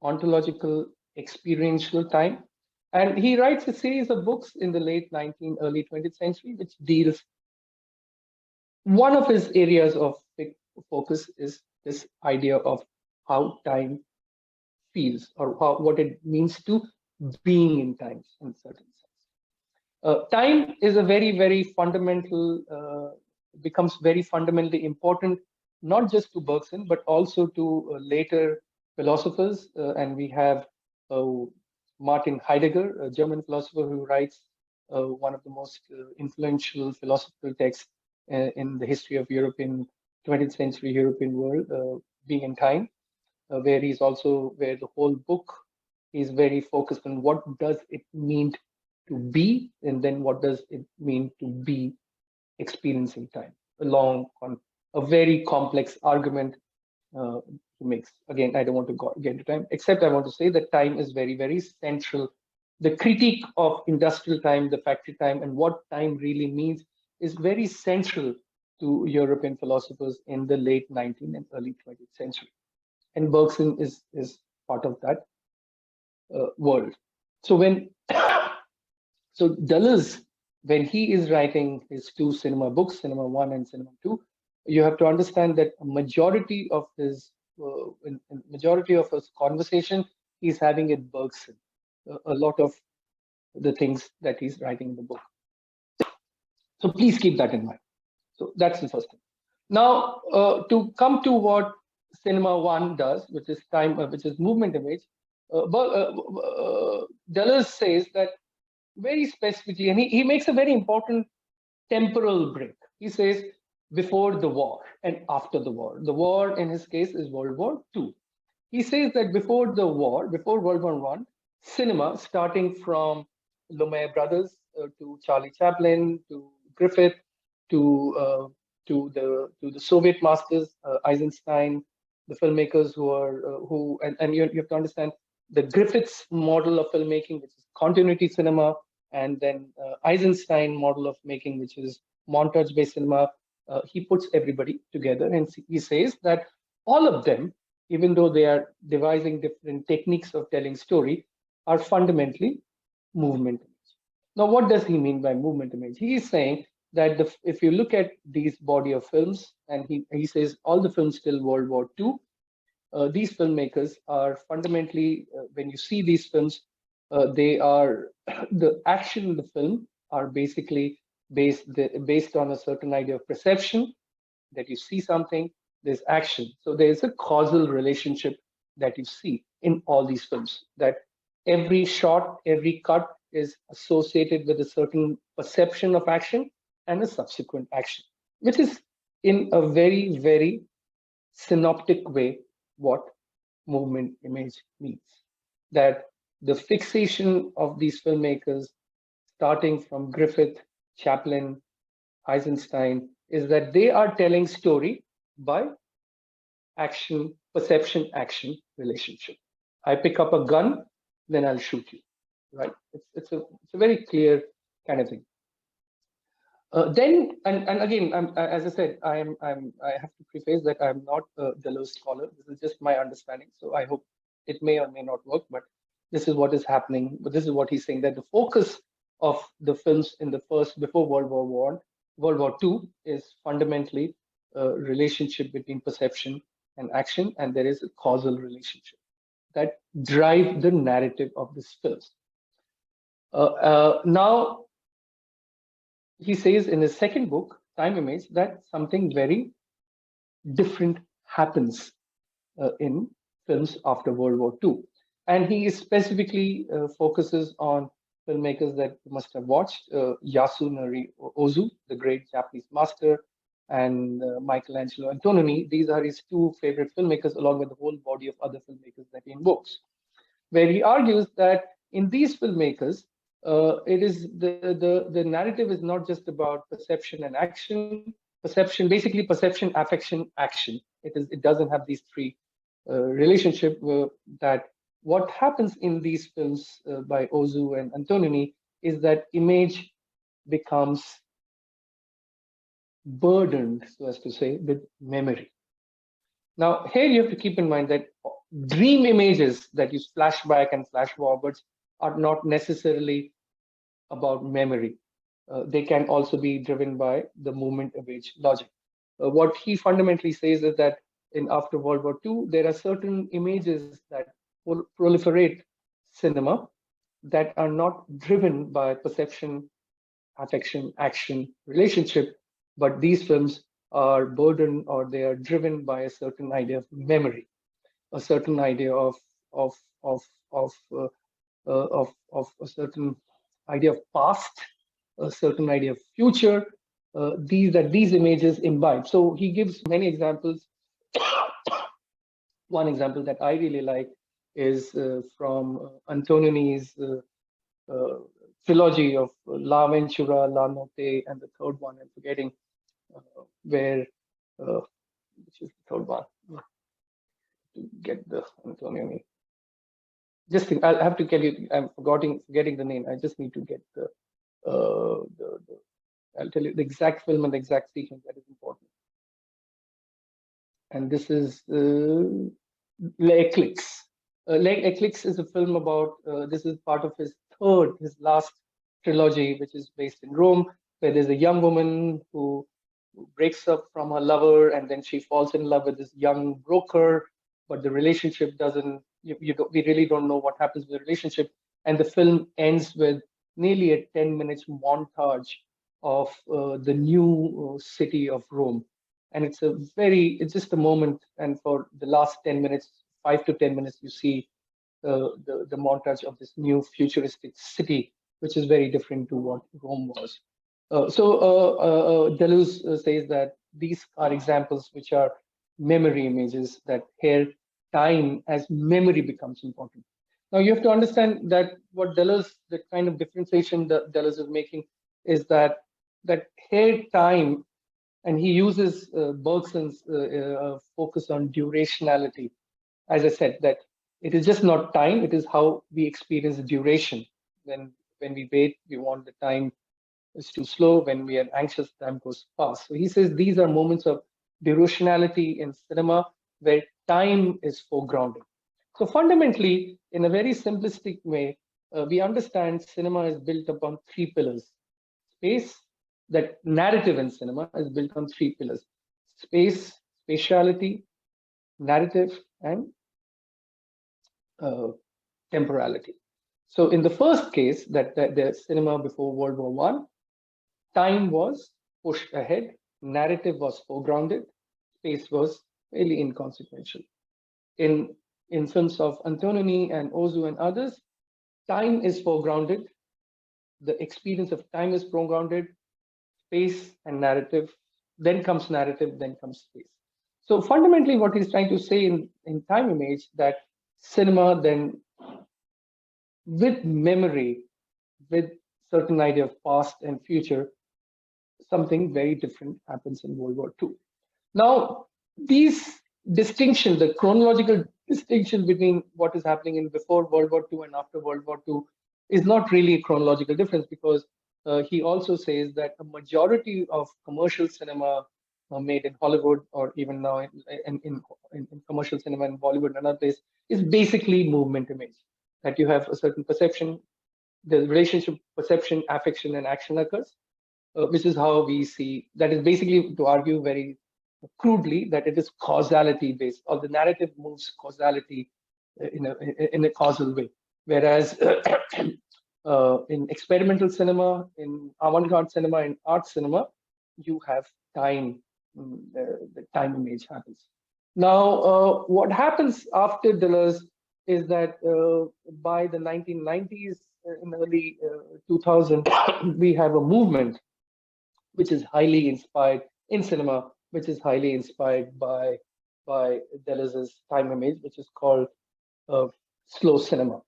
ontological experiential time. And he writes a series of books in the late 19th, early 20th century, which deals. One of his areas of big focus is this idea of how time feels or what it means to being in time in certain sense. Time is a very, very fundamental, becomes very fundamentally important, not just to Bergson, but also to later philosophers. And we have Martin Heidegger, a German philosopher who writes one of the most influential philosophical texts in the history of European 20th century European world, Being in Time, where the whole book is very focused on what does it mean to be, and then what does it mean to be experiencing time. A very complex argument he makes. Again, I don't want to get into time, except I want to say that time is very, very central. The critique of industrial time, the factory time, and what time really means is very central to European philosophers in the late 19th and early 20th century. And Bergson is part of that world. So Deleuze, when he is writing his two cinema books, Cinema 1 and Cinema 2, you have to understand that a majority of his conversation he's having at Bergson. A lot of the things that he's writing in the book. So please keep that in mind. So that's the first thing. Now, to come to what Cinema 1 does, which is movement image, Deleuze says that very specifically, and he makes a very important temporal break. He says before the war and after the war. The war in his case is World War II. He says that before the war, before World War I, cinema, starting from Lumiere brothers to Charlie Chaplin to Griffith to the Soviet masters, Eisenstein, the filmmakers and you have to understand the Griffith's model of filmmaking, which is continuity cinema, and then Eisenstein model of making, which is montage-based cinema. He puts everybody together, and he says that all of them, even though they are devising different techniques of telling story, are fundamentally movement image. Now, what does he mean by movement image? He is saying that if you look at these body of films, and he says all the films till World War II, these filmmakers are fundamentally, when you see these films, they are the action in the film are basically based on a certain idea of perception, that you see something, there's action. So there's a causal relationship that you see in all these films, that every shot, every cut is associated with a certain perception of action and a subsequent action, which is in a very, very synoptic way what movement image means. That the fixation of these filmmakers, starting from Griffith, Chaplin, Eisenstein, is that they are telling story by action, perception, action relationship. I pick up a gun, then I'll shoot you, right? It's a very clear kind of thing. Then and again, as I said, I have to preface that I'm not a Deleuze scholar. This is just my understanding. So I hope it may or may not work, but this is what is happening. But this is what he's saying, that the focus of the films in the first, before World War II, is fundamentally a relationship between perception and action, and there is a causal relationship that drive the narrative of these films. Now, he says in his second book, Time Image, that something very different happens in films after World War II. And he specifically focuses on filmmakers that you must have watched, Yasunari Ozu, the great Japanese master, and Michelangelo Antonioni. These are his two favorite filmmakers, along with the whole body of other filmmakers that he invokes, where he argues that in these filmmakers, it is the narrative is not just about perception and action. Basically perception, affection, action. It doesn't have these three relationship. That what happens in these films by Ozu and Antonioni is that image becomes burdened, so as to say, with memory. Now, here you have to keep in mind that dream images that use flashback and flash forwards are not necessarily about memory. They can also be driven by the movement image logic. What he fundamentally says is that in after World War II, there are certain images that proliferate cinema that are not driven by perception, affection, action, relationship, but these films are burdened, or they are driven by a certain idea of memory, a certain idea of a certain idea of past, a certain idea of future. These images imbibe. So he gives many examples. One example that I really like is from Antonioni's trilogy of La Ventura, La Notte, and the third one I'm forgetting, where which is the third one, to get the Antonioni. Just think, I'll have to tell you, I'm forgetting the name. I just need to get the I'll tell you the exact film and the exact sequence that is important. And this is L'Eclipse. L'Eclipse is a film about, this is part of his last trilogy, which is based in Rome, where there's a young woman who breaks up from her lover, and then she falls in love with this young broker, but the relationship doesn't, we really don't know what happens with the relationship. And the film ends with nearly a 10 minutes montage of the new city of Rome. And it's just a moment. And for the last 10 minutes, 5 to 10 minutes, you see the montage of this new futuristic city, which is very different to what Rome was. Deleuze says that these are examples which are memory images, that here time as memory becomes important. Now you have to understand that what Deleuze, the kind of differentiation that Deleuze is making, is that here time, and he uses Bergson's focus on durationality. As I said, that it is just not time, it is how we experience duration. When we wait, we want the time is too slow. When we are anxious, time goes fast. So he says these are moments of durationality in cinema where time is foregrounded. So fundamentally, in a very simplistic way, we understand cinema is built upon three pillars. Space, that narrative in cinema is built on three pillars: space, spatiality, narrative, and temporality. So in the first case, that the cinema before World War I, time was pushed ahead, narrative was foregrounded, space was really inconsequential. In films of Antonioni and Ozu and others, time is foregrounded, the experience of time is foregrounded, space and narrative, then comes space. So fundamentally what he's trying to say in Time Image, that cinema then, with memory, with certain idea of past and future, something very different happens in World War II. Now, these distinctions, the chronological distinction between what is happening in before World War II and after World War II is not really a chronological difference, because he also says that a majority of commercial cinema made in Hollywood, or even now in commercial cinema in Bollywood and another place, is basically movement image. That you have a certain perception, the relationship perception, affection, and action occurs, which is how we see. That is basically, to argue very crudely, that it is causality based, or the narrative moves causality in a causal way. Whereas in experimental cinema, in avant-garde cinema, in art cinema, you have time. The time image happens. Now, what happens after Deleuze is that by the 1990s, in early 2000, we have a movement which is highly inspired in cinema, which is highly inspired by Deleuze's time image, which is called slow cinema.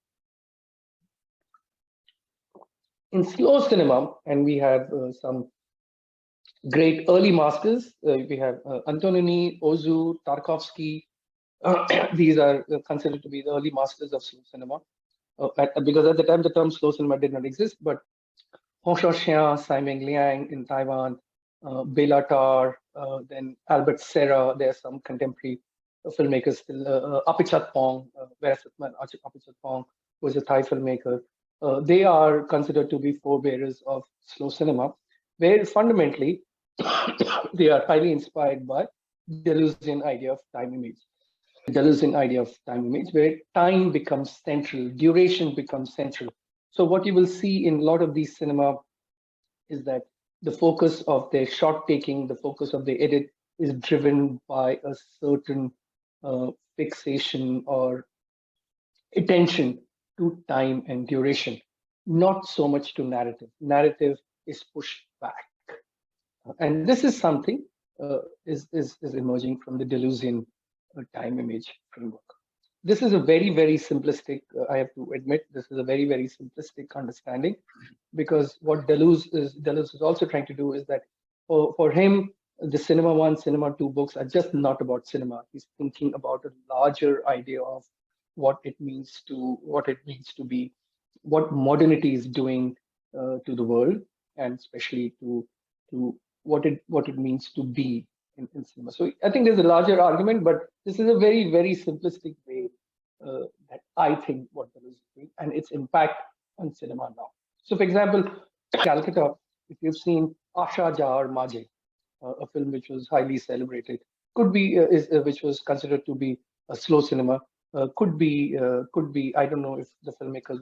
In slow cinema, and we have some great early masters. We have Antonioni, Ozu, Tarkovsky. These are considered to be the early masters of slow cinema. Because at the time, the term slow cinema did not exist, but Hong Xiao, Simon Liang in Taiwan, Bela Tarr, then Albert Serra. There are some contemporary filmmakers still. Apichat Pong, Apichat Pong was a Thai filmmaker. They are considered to be forebearers of slow cinema, where fundamentally they are highly inspired by Deleuzean idea of time image. Deleuzean idea of time image, where time becomes central, duration becomes central. So what you will see in a lot of these cinema is that the focus of their shot taking, the focus of the edit is driven by a certain fixation or attention to time and duration, not so much to narrative. Narrative is pushed back. And this is something is emerging from the Deleuzean time image framework. This is a very, very simplistic, I have to admit, this is a very, very simplistic understanding, because what Deleuze is also trying to do is that for him, the Cinema 1, Cinema 2 books are just not about cinema. He's thinking about a larger idea of what it means to be, what modernity is doing to the world, and especially to what it means to be in cinema. So I think there's a larger argument, but this is a very, very simplistic way that I think what Deleuze is doing, and its impact on cinema now. So, for example, Calcutta, if you've seen Asha Jar Maje, a film which was highly celebrated, could be which was considered to be a slow cinema, could be. I don't know if the filmmaker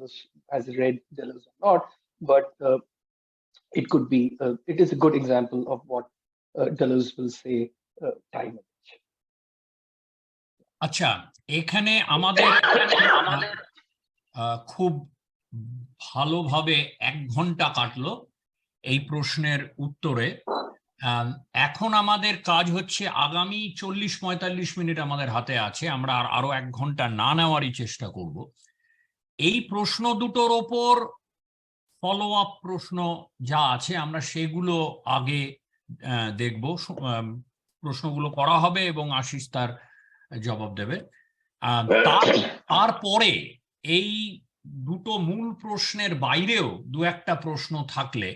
has read Deleuze or not, but it could be. It is a good example of what Deleuze will say time image. আচ্ছা, এখানে আমাদের খুব ভালোভাবে 1 ঘন্টা কাটলো এই প্রশ্নের উত্তরে। এখন আমাদের কাজ হচ্ছে, আগামী 40-45 মিনিট আমাদের হাতে আছে, আমরা আরো 1 ঘন্টা না নেওয়ারই চেষ্টা করব। এই প্রশ্ন দুটোর ওপর ফলো আপ প্রশ্ন যা আছে আমরা সেগুলো আগে দেখব, প্রশ্নগুলো করা হবে এবং আশিস তার জবাব দেবে। তারপরে এই দুটো মূল প্রশ্নের বাইরেও দু একটা প্রশ্ন থাকলে,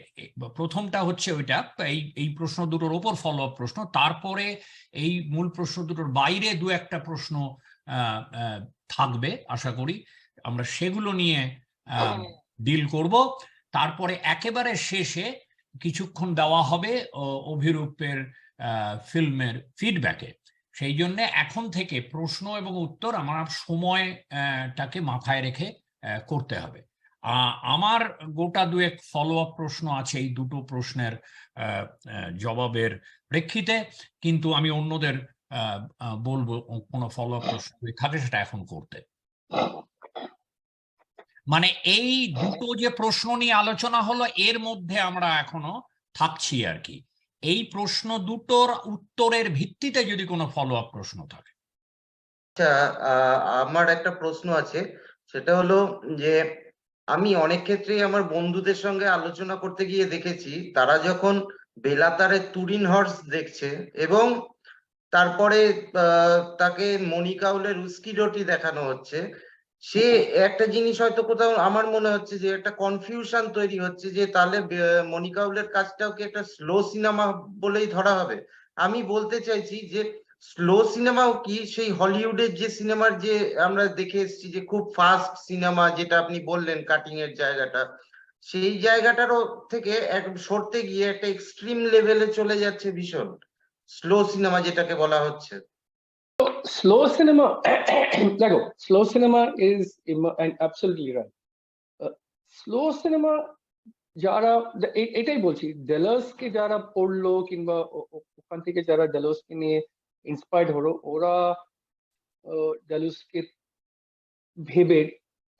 প্রথমটা হচ্ছে ওইটা, এই প্রশ্ন দুটোর ওপর ফলো আপ প্রশ্ন, তারপরে এই মূল প্রশ্ন দুটোর বাইরে দু একটা প্রশ্ন থাকবে, আশা করি আমরা সেগুলো নিয়ে ডিল করব। তারপরে একেবারে শেষে কিছুক্ষণ দেওয়া হবে অভিরূপের ফিল্মের ফিডব্যাকে। সেই জন্য এখন থেকে প্রশ্ন এবং উত্তর আমার সময়টাকে মাথায় রেখে করতে হবে। আমার গোটা দুয়েক ফলো আপ প্রশ্ন আছে এই দুটো প্রশ্নের জবাবের প্রেক্ষিতে, কিন্তু আমি অন্যদের বলবো কোনো ফলো আপ প্রশ্ন যদি থাকে সেটা এখন করতে। মানে এই দুটো যে প্রশ্ন নিয়ে আলোচনা হলো এর মধ্যে আমরা এখনো থাকছি আর কি। এই প্রশ্ন দুটোর উত্তরের ভিত্তিতে যদি কোনো ফলো আপ প্রশ্ন থাকে। আচ্ছা, আমার একটা প্রশ্ন আছে, সেটা হলো যে আমি অনেক ক্ষেত্রেই আমার বন্ধুদের সঙ্গে আলোচনা করতে গিয়ে দেখেছি, তারা যখন বেলাতারে তুরিন হর্স দেখছে এবং তারপরে তাকে মনিকাউলের উস্কি রুটি দেখানো হচ্ছে, সে একটা জিনিস হয়তো কোথাও আমার মনে হচ্ছে যে একটা কনফিউশন তৈরি হচ্ছে যে তাহলে মনিকাউলের কাজটাও কি একটা স্লো সিনেমা বলেই ধরা হবে। আমি বলতে চাইছি যে স্লো সিনেমাও কি সেই হলিউডের যে সিনেমার যে আমরা দেখে এসেছি যে খুব ফাস্ট সিনেমা, যেটা আপনি বললেন কাটিং এর জায়গাটা, সেই জায়গাটারও থেকে এক সরতে গিয়ে একটা এক্সট্রিম লেভেলে চলে যাচ্ছে ভীষণ স্লো সিনেমা যেটাকে বলা হচ্ছে। স্লো সিনেমা, দেখো, slow cinema is absolutely right. Slow cinema যারা, এটাই বলছি, ডেলার্সকে যারা পড়লো কিংবা ওখান থেকে যারা ডেলার্সকে নিয়ে ইন্সপায়ার্ড হলো, ওরা ডেলার্সকে ভেবে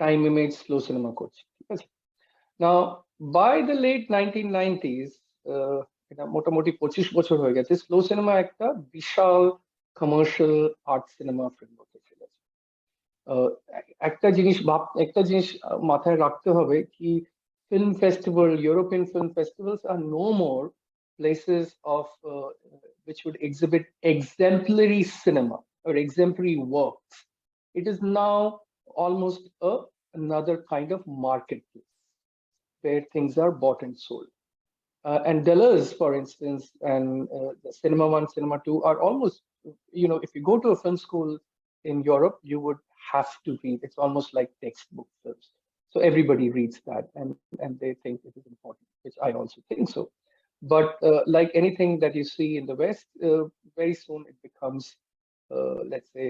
টাইম ইমেজ স্লো সিনেমা করছে, ঠিক আছে। নাও বাই দ্য লেট 1990s, এটা মোটামুটি 25 বছর হয়ে গেছে, স্লো সিনেমা একটা বিশাল কমার্শিয়াল আর্ট সিনেমা ফিল্ম হতে চলেছে। একটা জিনিস মাথায় রাখতে হবে কি, film festival, European film festivals are no more places of which would exhibit exemplary cinema or exemplary works. It is now almost another kind of marketplace where things are bought and sold. And Deleuze, for instance, and the Cinema One, Cinema Two are almost, if you go to a film school in Europe, you would have to read. It's almost like textbook films. So everybody reads that, and they think it is important, which I also think so. But like anything that you see in the West, very soon it becomes, let's say,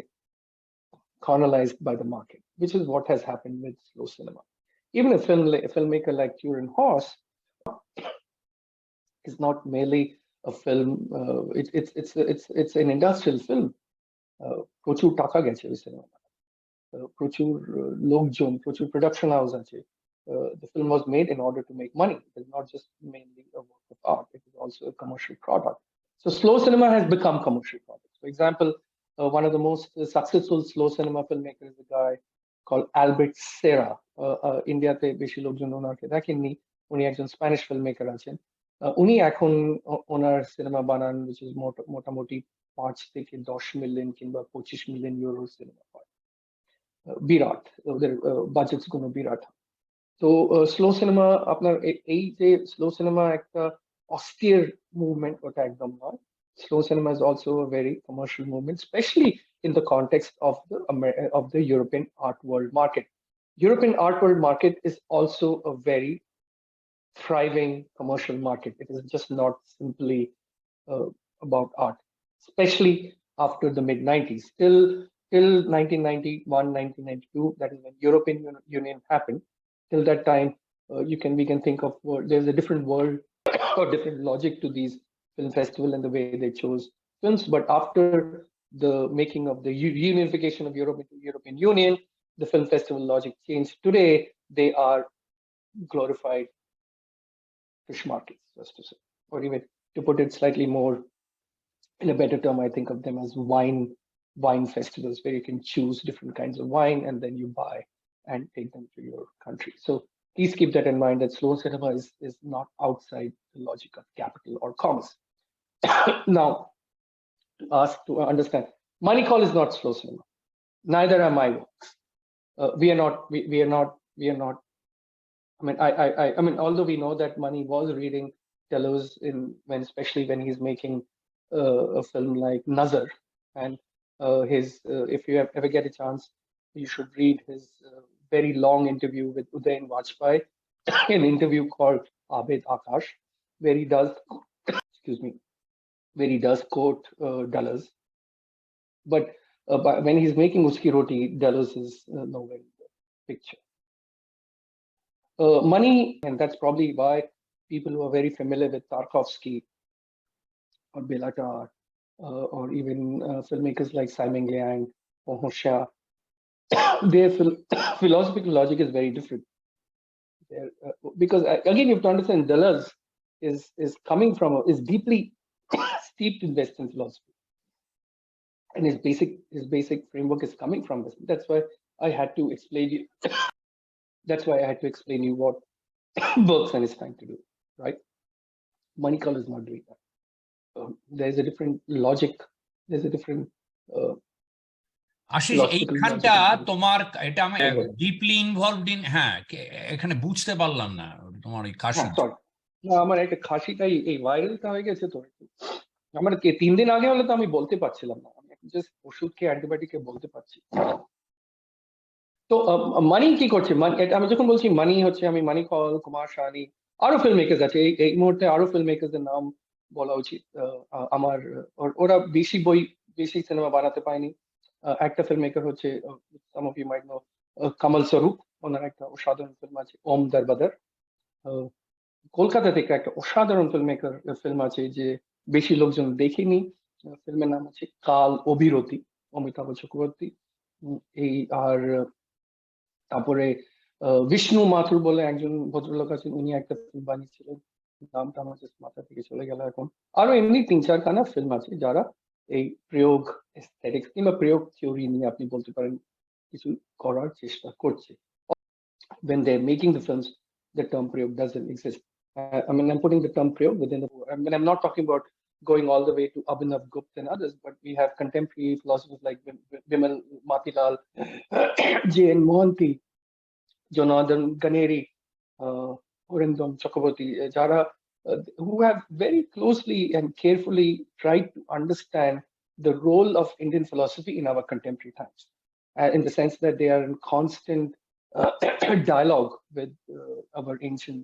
colonized by the market, which is what has happened with slow cinema. Even a filmmaker like Turin Horse is not merely a film. It's an industrial film. প্রচুর টাকা গেছে ওই cinema, প্রচুর লোকজন, প্রচুর production house আছে. The film was made in order to make money. It is not just mainly a work of art. It is also a commercial product. So slow cinema has become commercial product. For example, one of the most successful slow cinema filmmakers is a guy called Albert Serra. ইন্ডিয়াতে বেশি লোকজন ওনাকে দেখেননি, উনি একজন Spanish filmmaker আছেন। উনি এখন ওনার সিনেমা বানান, which is মোটামুটি 5 থেকে 10 মিলিয়ন কিংবা 25 মিলিয়ন ইউরো সিনেমা হয়। বিরাট, ওদের বাজেটস গুলো বিরাট। তো স্লো সিনেমা, আপনার এই যে স্লো সিনেমা একটা অস্থির মুভমেন্ট, ওটা একদম নয়। Slow cinema is also a very commercial movement, especially in the context of the European art world market. European art world market is also a very thriving commercial market. It is just not simply about art, especially after the mid 90s. Till 1991, 1992, that is when European Union happened. Till that time, we can think of, there's a different world or different logic to these film festival and the way they chose films. But after the making of the reunification of Europe into European Union, the film festival logic changed. Today, they are glorified fish markets, just to say, or even to put it slightly more in a better term, I think of them as wine festivals, where you can choose different kinds of wine and then you buy and take them to your country. So please keep that in mind, that slow cinema is not outside the logic of capital or commerce. Now, to understand, Money Call is not slow cinema. Neither are my works. We are not. I mean, although we know that Money was reading Deleuze especially when he's making a film like Nazar, and if you ever get a chance, you should read his very long interview with Udayan Vajpayee, an interview called Abed Akash, where he does, quote Deleuze. But when he's making Uski Roti, Deleuze is nowhere in the picture. money, and that's probably why people who are very familiar with Tarkovsky or Belatar, or even filmmakers like Simon Liang or Hosha, their philosophical logic is very different. Because again, you have to understand, Deleuze is coming from is deeply steeped in Western philosophy, and his basic framework is coming from this. That's why I had to explain you. That's why I had to explain you what Bergson is trying to do, right? Manikal is not doing that. There's a different logic. There's a different Ashis, philosophical এইখানটা logic. তোমার এটা আমি deeply involved in, হ্যাঁ, এখানে বুঝতে পারলাম না তোমার ওই কাশি। সরি, না আমার একটা খাসিটাই এই ভাইরালটা হয়ে গেছে, তো আমার 3 দিন আগে হলে তো আমি বলতে পারছিলাম না, আমি জাস্ট ওষুধ খেয়ে অ্যান্টিবায়োটিক বলতে পারছি। তো মানি কি করছে, আমি যখন বলছি মানি হচ্ছে, আমি মানিকল, কুমার শানি, আরো ফিল্ম মেকার্স আছে, এই মুহূর্তে আরো ফিল্ম মেকার্সের নাম বলা উচিত। আমার ওরা বেশি সিনেমা বানাতে পায়নি। একটা ফিল্ম মেকার হচ্ছে, সাম অফ ইউ মাইট নো, কমল স্বরূপ, ওনার একটা অসাধারণ ফিল্ম আছে ওম দরবাদর। কলকাতা থেকে একটা অসাধারণ ফিল্ম মেকার ফিল্ম আছে যে বেশি লোকজন দেখেনি, ফিল্মের নাম আছে কাল অবিরতি, অমিতাভ চক্রবর্তী। এই আর তারপরে বিষ্ণু মাথুর বলে একজন ভদ্রলোক আছেন, উনি একটা ফিল্ম বানিয়েছিলেন, নামটা আমার জাস্ট মাথা থেকে চলে গেল এখন। আরো এমনি 3-4 খানা ফিল্ম আছে যারা এই প্রয়োগ এস্থেটিক্স কিংবা প্রয়োগ থিওরি নিয়ে আপনি বলতে পারেন কিছু করার চেষ্টা করছে। When they're making the films, the term prayog doesn't exist. I mean, I'm putting the term prayog within the. I mean, I'm not talking about going all the way to Abhinav Gupta and others, but we have contemporary philosophers like Vimal Matilal, J.N. Mohanty, Jonathan Ganeri, Orindam Chakraborty, Jara, who have very closely and carefully tried to understand the role of Indian philosophy in our contemporary times, in the sense that they are in constant dialogue with our ancient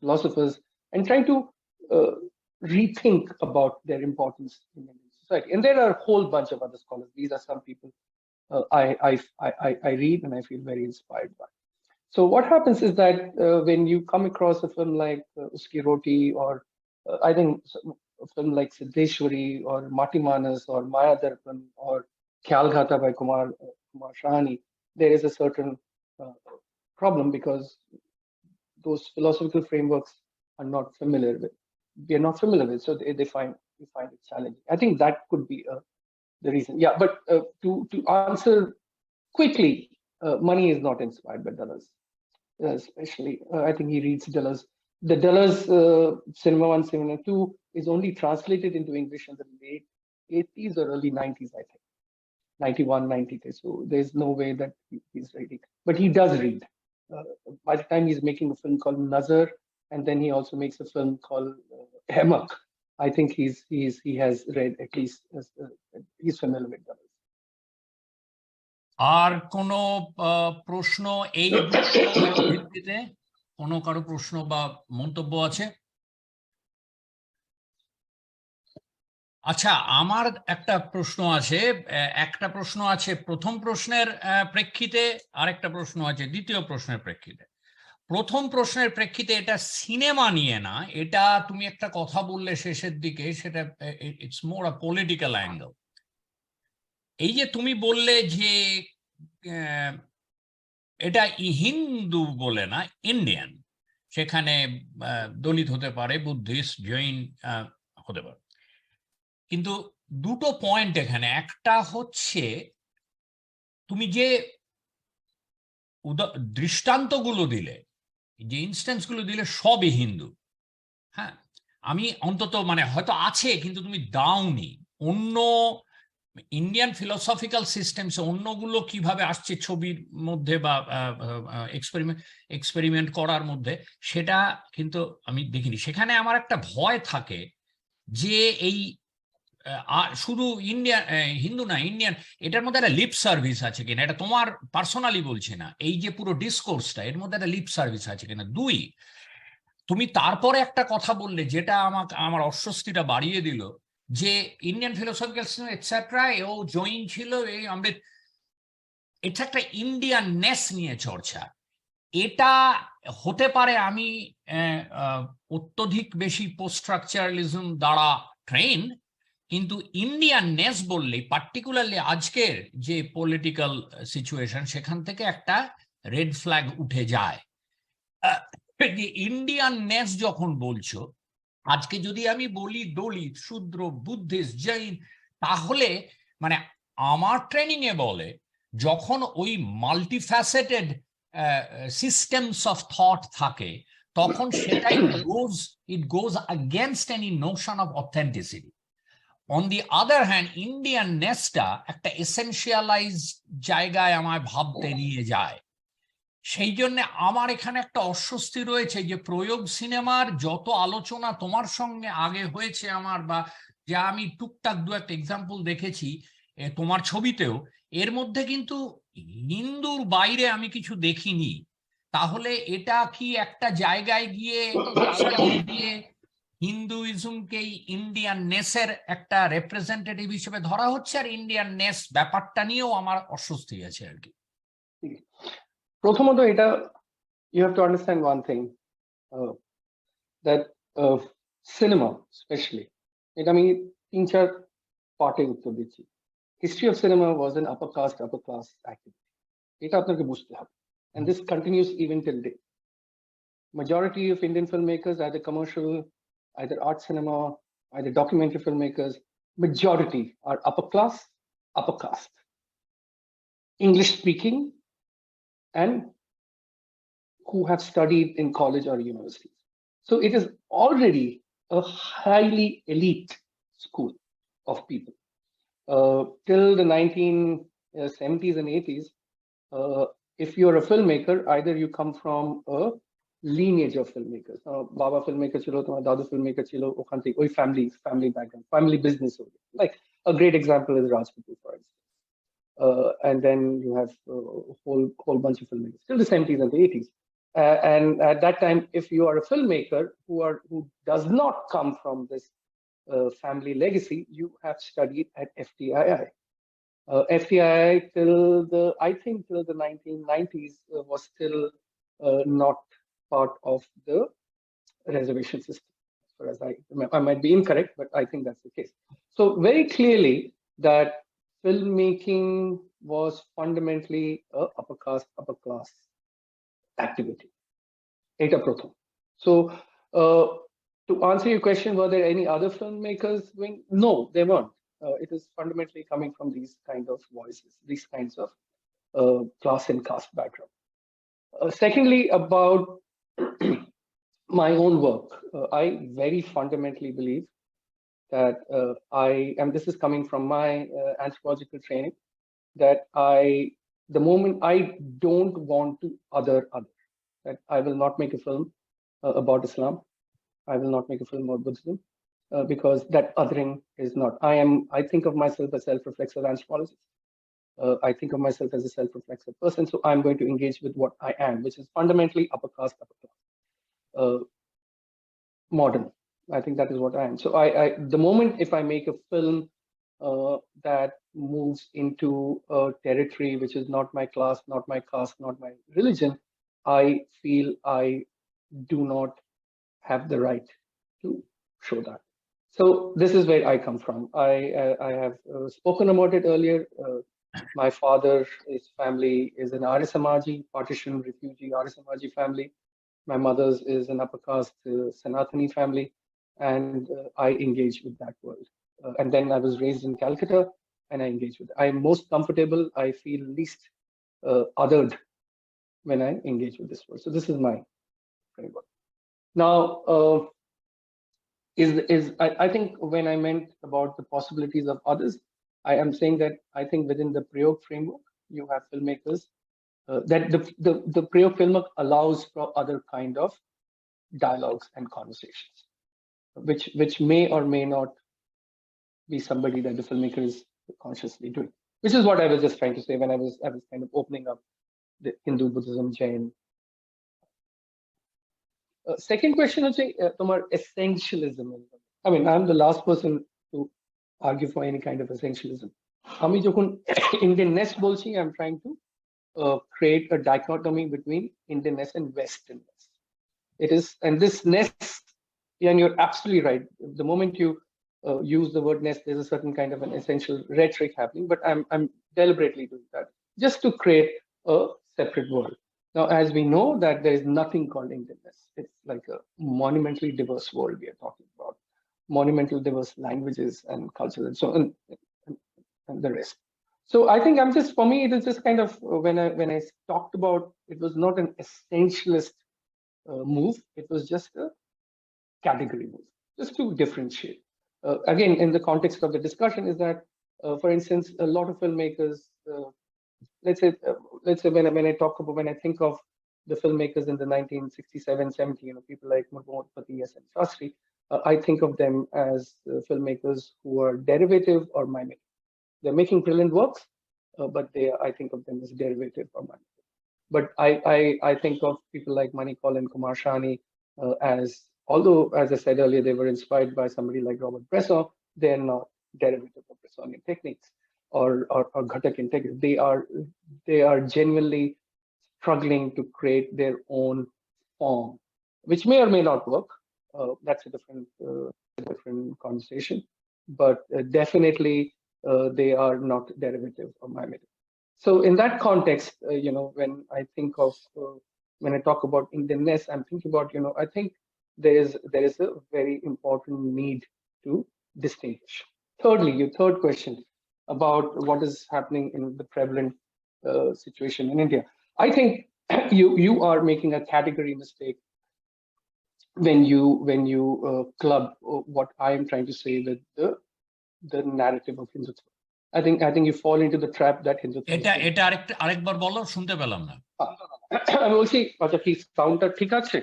philosophers and trying to rethink about their importance in Indian society. And there are a whole bunch of other scholars. These are some people I read and I feel very inspired by. So what happens is that when you come across a film like Uski Roti, or I think a film like Siddheshwari or Mati Manas or Maya Darpan or Khyalghata by Kumar Shahani, there is a certain problem because those philosophical frameworks are not familiar with. We are not familiar with, so they find it challenging. I think that could be the reason. Yeah, but to answer quickly, Mani is not inspired by Deleuze. Especially, I think he reads Deleuze. The Deleuze Cinema 1, Cinema 2 is only translated into English in the late 80s or early 90s, I think. 91, 92. So there's no way that he's reading. But he does read. By the time he's making a film called Nazar, and then he also makes a film called Hemak, I think he has read at least, he's familiar with Deleuze. আর কোনো প্রশ্ন এই ভিত্তিতে, কোনো কারো প্রশ্ন বা মন্তব্য আছে? আচ্ছা, আমার একটা প্রশ্ন আছে প্রথম প্রশ্নের প্রেক্ষিতে, আরেকটা প্রশ্ন আছে দ্বিতীয় প্রশ্নের প্রেক্ষিতে। প্রথম প্রশ্নের প্রেক্ষিতে, এটা সিনেমা নিয়ে না, এটা তুমি একটা কথা বললে শেষের দিকে, সেটা it's more a political angle. এই যে তুমি বললে যে এটা হিন্দু বলে না, ইন্ডিয়ান, সেখানে দলিত হতে পারে, বুদ্ধিস্ট, জৈন হতে পারে, কিন্তু দুটো পয়েন্ট এখানে। একটা হচ্ছে তুমি যে দৃষ্টান্তগুলো দিলে, যে ইনস্ট্যান্সগুলো দিলে, সবই হিন্দু। হ্যাঁ, আমি অন্তত মানে হয়তো আছে কিন্তু তুমি দাওনি। অন্য ইন্ডিয়ান ফিলোসফিক্যাল সিস্টেমস অন্যগুলো কিভাবে আসছে ছবির মধ্যে বা এক্সপেরিমেন্ট করার মধ্যে, সেটা কিন্তু আমি দেখিনি। সেখানে আমার একটা ভয় থাকে যে এই শুধু হিন্দু না, ইন্ডিয়ান, এটার মধ্যে একটা লিপ সার্ভিস আছে কিনা, এটা তোমার পার্সোনালি বলছি না, এই যে পুরো ডিসকোর্সটা, এর মধ্যে একটা লিপ সার্ভিস আছে কিনা। দুই, তুমি তারপরে একটা কথা বললে যেটা আমার অস্বস্তিটা বাড়িয়ে দিল, যে ইন্ডিয়ান ফিলোসফিক্যাল সিস্টেম এটসেট্রা, ও জৈন ছিল, এই অমৃত, এটা একটা ইন্ডিয়ান নেস নিয়ে চর্চা। এটা হতে পারে আমি অত্যধিক বেশি পোস্ট স্ট্রাকচারালিজম দ্বারা ট্রেন, কিন্তু ইন্ডিয়াননেস বললে পার্টিকুলারলি আজকের যে পলিটিক্যাল সিচুয়েশন সেখান থেকে একটা রেড ফ্ল্যাগ উঠে যায়। যে ইন্ডিয়াননেস যখন বলছো, আজকে যদি আমি বলি দলিত, শূদ্র, বুদ্ধিস্ট, জৈন, তাহলে মানে আমার ট্রেনিং এ বলে যখন ওই মাল্টিফ্যাসেটেড সিস্টেমস অফ থট থাকে তখন সেটাই it goes against any notion of authenticity. On the other hand ইন্ডিয়াননেসটা একটা এসেনশিয়ালাইজ জায়গায় আমায় ভাবতে নিয়ে যায়। সেই জন্য আমার এখানে একটা অস্বস্তি রয়েছে যে প্রয়োগ সিনেমার যত আলোচনা তোমার সঙ্গে আগে হয়েছে আমার, বা যা আমি টুকটাক দু একটা এক্সাম্পল দেখেছি তোমার ছবিতেও, এর মধ্যে কিন্তু হিন্দুর বাইরে আমি কিছু দেখিনি। তাহলে এটা কি একটা জায়গায় গিয়ে দিয়ে হিন্দুইজমকে ইন্ডিয়ান নেসের একটা রিপ্রেজেন্টেটিভ হিসেবে ধরা হচ্ছে, আর ইন্ডিয়ান নেস ব্যাপারটা নিয়েও আমার অস্বস্তি আছে আর কি। প্রথমত এটা you have to understand one thing, that cinema especially, এটা আমি 3-4 পার্টে উত্তর দিচ্ছি। History of cinema was an upper caste, upper class activity. এটা আপনাকে বুঝতে হবে, and this continues even till date. Majority of Indian filmmakers, either commercial, either art cinema, either documentary filmmakers, majority are upper class, upper caste, English speaking, and who have studied in college or university. So it is already a highly elite school of people. Till the 1970s and 80s, if you're a filmmaker, either you come from a lineage of filmmakers. Baba filmmaker chilo, tomar dadu filmmaker chilo, okhan theke oi family background, family business ho gaya. Like a great example is Raj Kapoor, for instance. And then you have a whole bunch of filmmakers till the 70s and the 80s. And at that time, if you are a filmmaker who does not come from this family legacy, you have studied at FTII. FTII till the 1990s was still not part of the reservation system, as far as I remember. I might be incorrect, but I think that's the case. So very clearly that filmmaking was fundamentally a upper caste, upper class activity. Eta prothom. So to answer your question, were there any other filmmakers doing? No, they weren't. It is fundamentally coming from these kind of voices, these kinds of class and caste background. Secondly, about my own work, I very fundamentally believe that this is coming from my anthropological training, that the moment I don't want to other, that I will not make a film about Islam. I will not make a film about Buddhism, because that othering is not. I think of myself as self-reflexive anthropologist. I think of myself as a self-reflexive person. So I'm going to engage with what I am, which is fundamentally upper caste, upper class, modern. I think that is what I am. So the moment if I make a film that moves into a territory which is not my class, not my caste, not my religion, I feel I do not have the right to show that. So this is where I come from. I have spoken about it earlier. My father's family is an Arya Samaji, partition refugee Arya Samaji family. My mother's is an upper caste Sanatani family, and I engage with that world. And then I was raised in Calcutta, and I engage with it. I am most comfortable. I feel least othered when I engage with this world. So this is my framework. Now, I think when I meant about the possibilities of others, I am saying that I think within the prayog framework, you have filmmakers that the prayog framework allows for other kind of dialogues and conversations, which may or may not be somebody that the filmmaker is consciously doing, which is what I was just trying to say when I was kind of opening up the Hindu, Buddhism, Jain. Second question is tomar essentialism. I mean, I'm the last person to argue for any kind of essentialism. Ami jokhon Indianness bolchi, I'm trying to create a dichotomy between Indianness and Westernness. It is, and this ness, and you're absolutely right. The moment you use the word ness, there's a certain kind of an essential rhetoric happening, but I'm deliberately doing that just to create a separate world. Now, as we know that there is nothing called Indianness. It's like a monumentally diverse world we are talking about, monumental diverse languages and cultures and so on, and the rest. So I think for me, it is just kind of, when I talked about, it was not an essentialist move. It was just a category move, just to differentiate. Again, in the context of the discussion, is that, for instance, a lot of filmmakers, let's say when I think of the filmmakers in the 1967, 70, people like Mohammad Fatih and Shastri, I think of them as filmmakers who are derivative or mimic. They're making brilliant works, but I think of them as derivative or mimic. But I think of people like Manikal and Kumar Shani as, although, as I said earlier, they were inspired by somebody like Robert Bresson, they're not derivative of Bressonian techniques or Ghatakin techniques. They are genuinely struggling to create their own form, which may or may not work. That's a different conversation. But definitely, they are not derivative or mimetic. So in that context, when I think of, when I talk about Indianness, I'm thinking about, I think there is a very important need to distinguish. Thirdly, your third question about what is happening in the prevalent situation in India. I think you are making a category mistake when you club what I am trying to say with the narrative of Hindutva. I think you fall into the trap that Hindutva. এটা আরেকবার বলো, শুনতে পেলাম না। আমি বলছি, আচ্ছা কি সাউন্ডটা ঠিক আছে?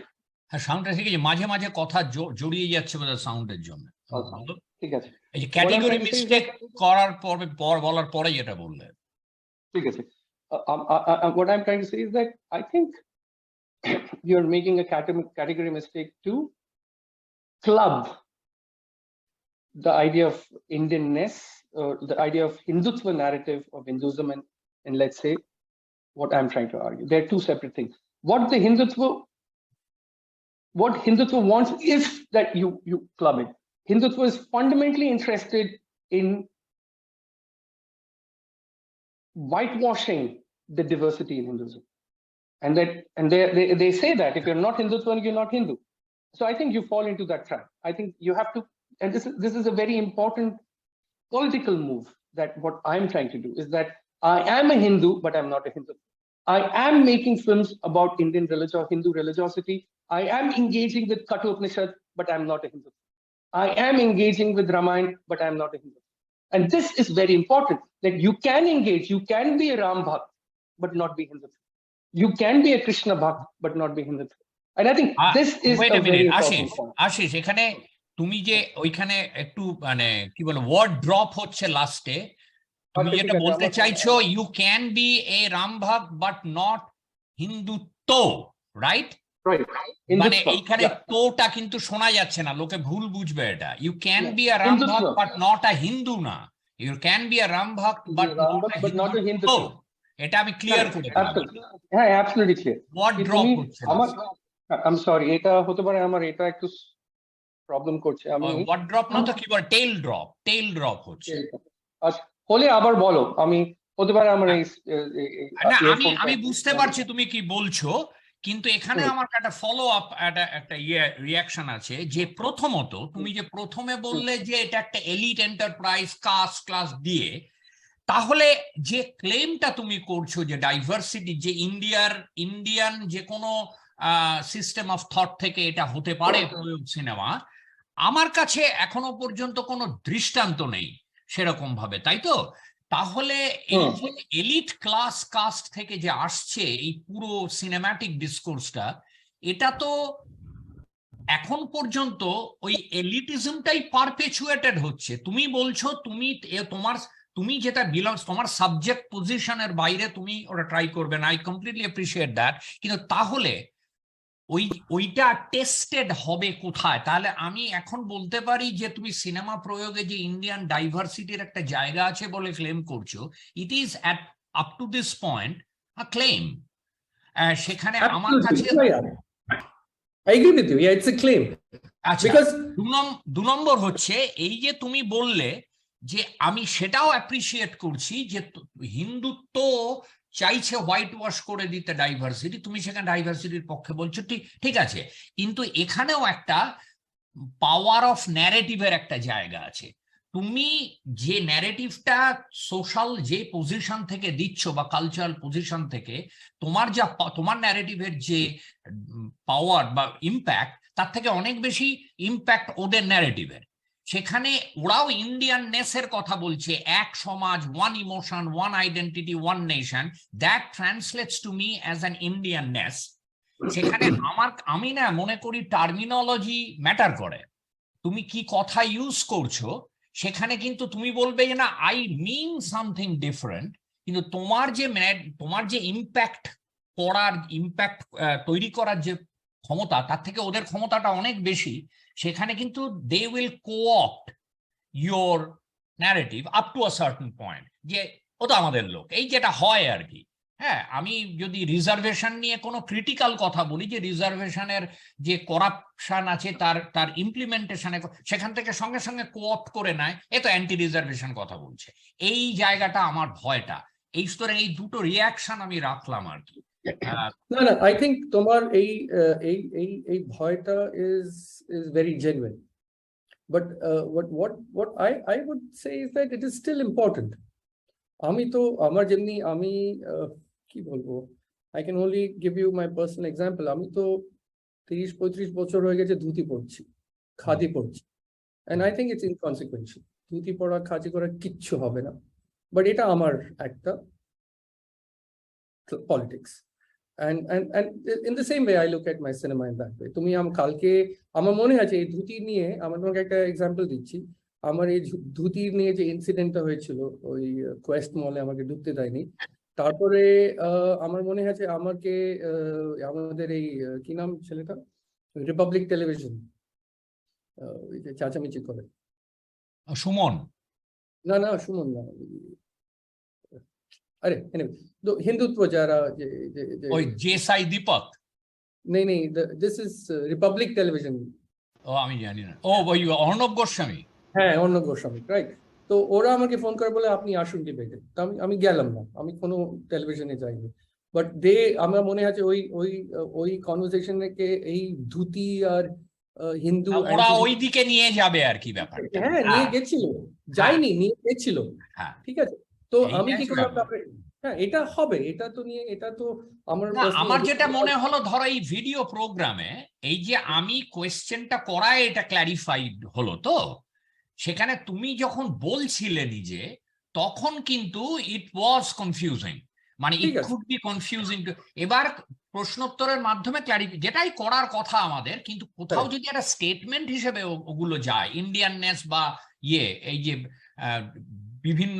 হ্যাঁ, সাউন্ডটা ঠিক আছে, মাঝে মাঝে কথা জড়িয়ে যাচ্ছে বোধহয় সাউন্ডের জন্য। ঠিক আছে, এই যে ক্যাটেগরি মিস্টেক করার পর বলার পরেই এটা বললে। ঠিক আছে। What I'm trying to say is that I think you're making a category mistake to club the idea of Indianness, or the idea of Hindutva narrative of Hinduism, and let's say what I'm trying to argue. They're two separate things. What Hindutva wants is that you club it. Hindutva is fundamentally interested in whitewashing the diversity in Hinduism, and they say that if you're not Hindutva, you're not Hindu. So I think you fall into that trap. I think you have to, and this is a very important political move, that what I'm trying to do is that I am a Hindu, but I'm not a Hindu. I am making films about Indian religion or Hindu religiosity. I am engaging with Kathopanishad, but I'm not a Hindu. I am engaging with Ramayana, but I'm not a Hindu. And this is very important, that you can engage, you can be a Ram Bhakt, but not be Hindu. You can be a Krishna Bhakt, but not be Hindu. And I think this is a very important point. Ashis, এখানে তুমি যে ওইখানে একটু কি বলো, word drop হচ্ছে লাস্টে, তুমি যেটা বলতে চাইছো, you can B A Ram bhakt but not Hindutva, right? মানে এইখানে তোটা কিন্তু শোনা যাচ্ছে না, লোকে ভুল বুঝবে এটা। You can be a Ram bhakt but not a Hindu না, you can be a Ram bhakt but not a Hindu. এটা আমি ক্লিয়ার করে দিলাম। হ্যাঁ, অ্যাবসলিউটলি ক্লিয়ার। ওয়ার্ড ড্রপ হচ্ছে। আই এম সরি, এটা হতে পারে আমার এটা একটু প্রবলেম করছে। আমি ওয়ার্ড ড্রপ না তো, কি বল, টেইল ড্রপ হচ্ছে। আচ্ছা, হলে আবার বলো। আমি হতে পারে আমার এই না, আমি বুঝতে পারছি তুমি কি বলছো, কিন্তু এখানে আমার একটা ফলো আপ, একটা রিয়াকশন আছে যে, প্রথমত তুমি যে প্রথমে বললে যে এটা একটা এলিট এন্টারপ্রাইজ কাস্ট ক্লাস দিয়ে, তাহলে যে ক্লেমটা তুমি করছো যে ডাইভার্সিটি, যে ইন্ডিয়ান যে কোনো সিস্টেম অফ থট থেকে এটা হতে পারে প্রয়োগ সিনেমা, আমার কাছে এখনো পর্যন্ত কোনো দৃষ্টান্ত নেই সেরকম ভাবে, তাই তো? তাহলে এই যে এলিট ক্লাস কাস্ট থেকে যে আসছে এই পুরো সিনেম্যাটিক ডিসকোর্সটা, এটা তো এখন পর্যন্ত ওই এলিটিজমটাই পারপেচুয়েটেড হচ্ছে। তুমি বলছো তুমি যেটা বিলংস, তোমার সাবজেক্ট পজিশনের বাইরে তুমি ওটা ট্রাই করবে না, আই কমপ্লিটলি অ্যাপ্রিশিয়েট দ্যাট, কিন্তু তাহলে ওইটা টেস্টেড হবে কোথায়? তাহলে আমি এখন বলতে পারি যে তুমি সিনেমা প্রয়োগে যে ইন্ডিয়ান ডাইভার্সিটির একটা জায়গা আছে বলে ক্লেম করছো, it is up to this point claim. সেখানে আমার Absolutely. কাছে Yeah, I agree with you. Yeah, it's a claim. আচ্ছা, Because 2 নম্বর হচ্ছে এই যে তুমি বললে যে আমি সেটাও অ্যাপ্রিসিয়েট করছি যে হিন্দুত্ব চাইছে হোয়াইট ওয়াশ করে দিতে ডাইভার্সিটি, তুমি সেখানে ডাইভার্সিটির পক্ষে বলছো, ঠিক ঠিক আছে, কিন্তু এখানেও একটা পাওয়ার অফ ন্যারেটিভের একটা জায়গা আছে। তুমি যে ন্যারেটিভটা সোশ্যাল যে পজিশন থেকে দিচ্ছ বা কালচারাল পজিশন থেকে, তোমার ন্যারেটিভের যে পাওয়ার বা ইম্প্যাক্ট তার থেকে অনেক বেশি ইম্প্যাক্ট ওদের ন্যারেটিভের। সেখানে ওরাও ইন্ডিয়ান নেসের কথা বলছে, এক সমাজ, one emotion, one identity, one nation, that translates to me as an Indianness. সেখানে আমি না মনে করি টার্মিনোলজি ম্যাটার করে, তুমি কি কথা ইউজ করছো সেখানে কিন্তু তুমি বলবে যে না আই মিন সামথিং ডিফারেন্ট, কিন্তু তোমার যে ইম্প্যাক্ট তৈরি করার যে ক্ষমতা তার থেকে ওদের ক্ষমতাটা অনেক বেশি। সেখানে কিন্তু they will coopt your narrative up to a certain point, যে ও তো আমাদের লোক, এই যেটা হয় আর কি। হ্যাঁ, আমি যদি রিজার্ভেশন নিয়ে কোনো ক্রিটিক্যাল কথা বলি, যে রিজার্ভেশনের যে করাপশন আছে তার ইমপ্লিমেন্টেশনে, সেখান থেকে সঙ্গে সঙ্গে কোঅপ্ট করে নেয়, এ তো অ্যান্টি রিজার্ভেশন কথা বলছে। এই জায়গাটা আমার ভয়টা, এই স্তরে এই দুটো রিয়াকশন আমি রাখলাম আর কি। no, I think তোমার এই ভয়টা is very genuine. But what I would say is that it is still important. আমি তো আমার যেমনি আমি কি বলবো, I can only give you my personal example. আমি তো 30-35 বছর হয়ে গেছে ধুতি পরছি, খাদি পরছি, and I think it's inconsequential. Dhoti পরা, খাদি করা কিচ্ছু হবে না, বাট এটা আমার একটা politics. And in the same way I look at my cinema in that way. তুমি কালকে আমার মনে আছে এই ধুতি নিয়ে, আমার তোমাকে একটা এক্সাম্পল দিচ্ছি, আমার এই ধুতির নিয়ে যে ইনসিডেন্টটা হয়েছিল ওই কোয়েস্ট মলে আমাকে ঢুকতে দেয়নি, তারপরে আমার মনে আছে আমাকে আমাদের এই কি নাম ছেলেটা, রিপাবলিক টেলিভিশন, ওই যে চাচামিচি করে, সুমন, না সুমন না, আরে তো হিন্দুত্ব যারা ওই জেসাই দীপক, নেই দিস ইজ রিপাবলিক টেলিভিশন। ও আমি জানি না, ও ওই অর্ণব গোস্বামী, হ্যাঁ অর্ণব গোস্বামী, রাইট। তো ওরা আমাকে ফোন করে বলে আপনি আসুন ডিবেটে, তো আমি গেলাম না, আমি কোনো টেলিভিশনে যাইনি, বাট আমার মনে আছে ওই কনভারসেশনকে এই ধুতি আর হিন্দু ওরা ওই দিকে নিয়ে যাবে আর কি ব্যাপার। হ্যাঁ নিয়ে গেছিল, যায়নি, নিয়ে গেছিল, ঠিক আছে। তো আমি কি করলাম, হ্যাঁ এটা হবে, এটা তো নিয়ে, এটা তো আমার যেটা মনে হলো, ধরো এই ভিডিও প্রোগ্রামে এই যে আমি কোয়েশ্চেনটা করায় এটা ক্ল্যারিফাইড হলো, তো সেখানে তুমি যখন বলছিলে নিজে তখন কিন্তু ইট ওয়াজ কনফিউজিং, মানে ইট কুড বি কনফিউজিং। এবার প্রশ্নোত্তরের মাধ্যমে ক্ল্যারিফাই, যেটাই করার কথা আমাদের, কিন্তু কোথাও যদি একটা স্টেটমেন্ট হিসেবে ওগুলো যায়, ইন্ডিয়াননেস বা এই যে বিভিন্ন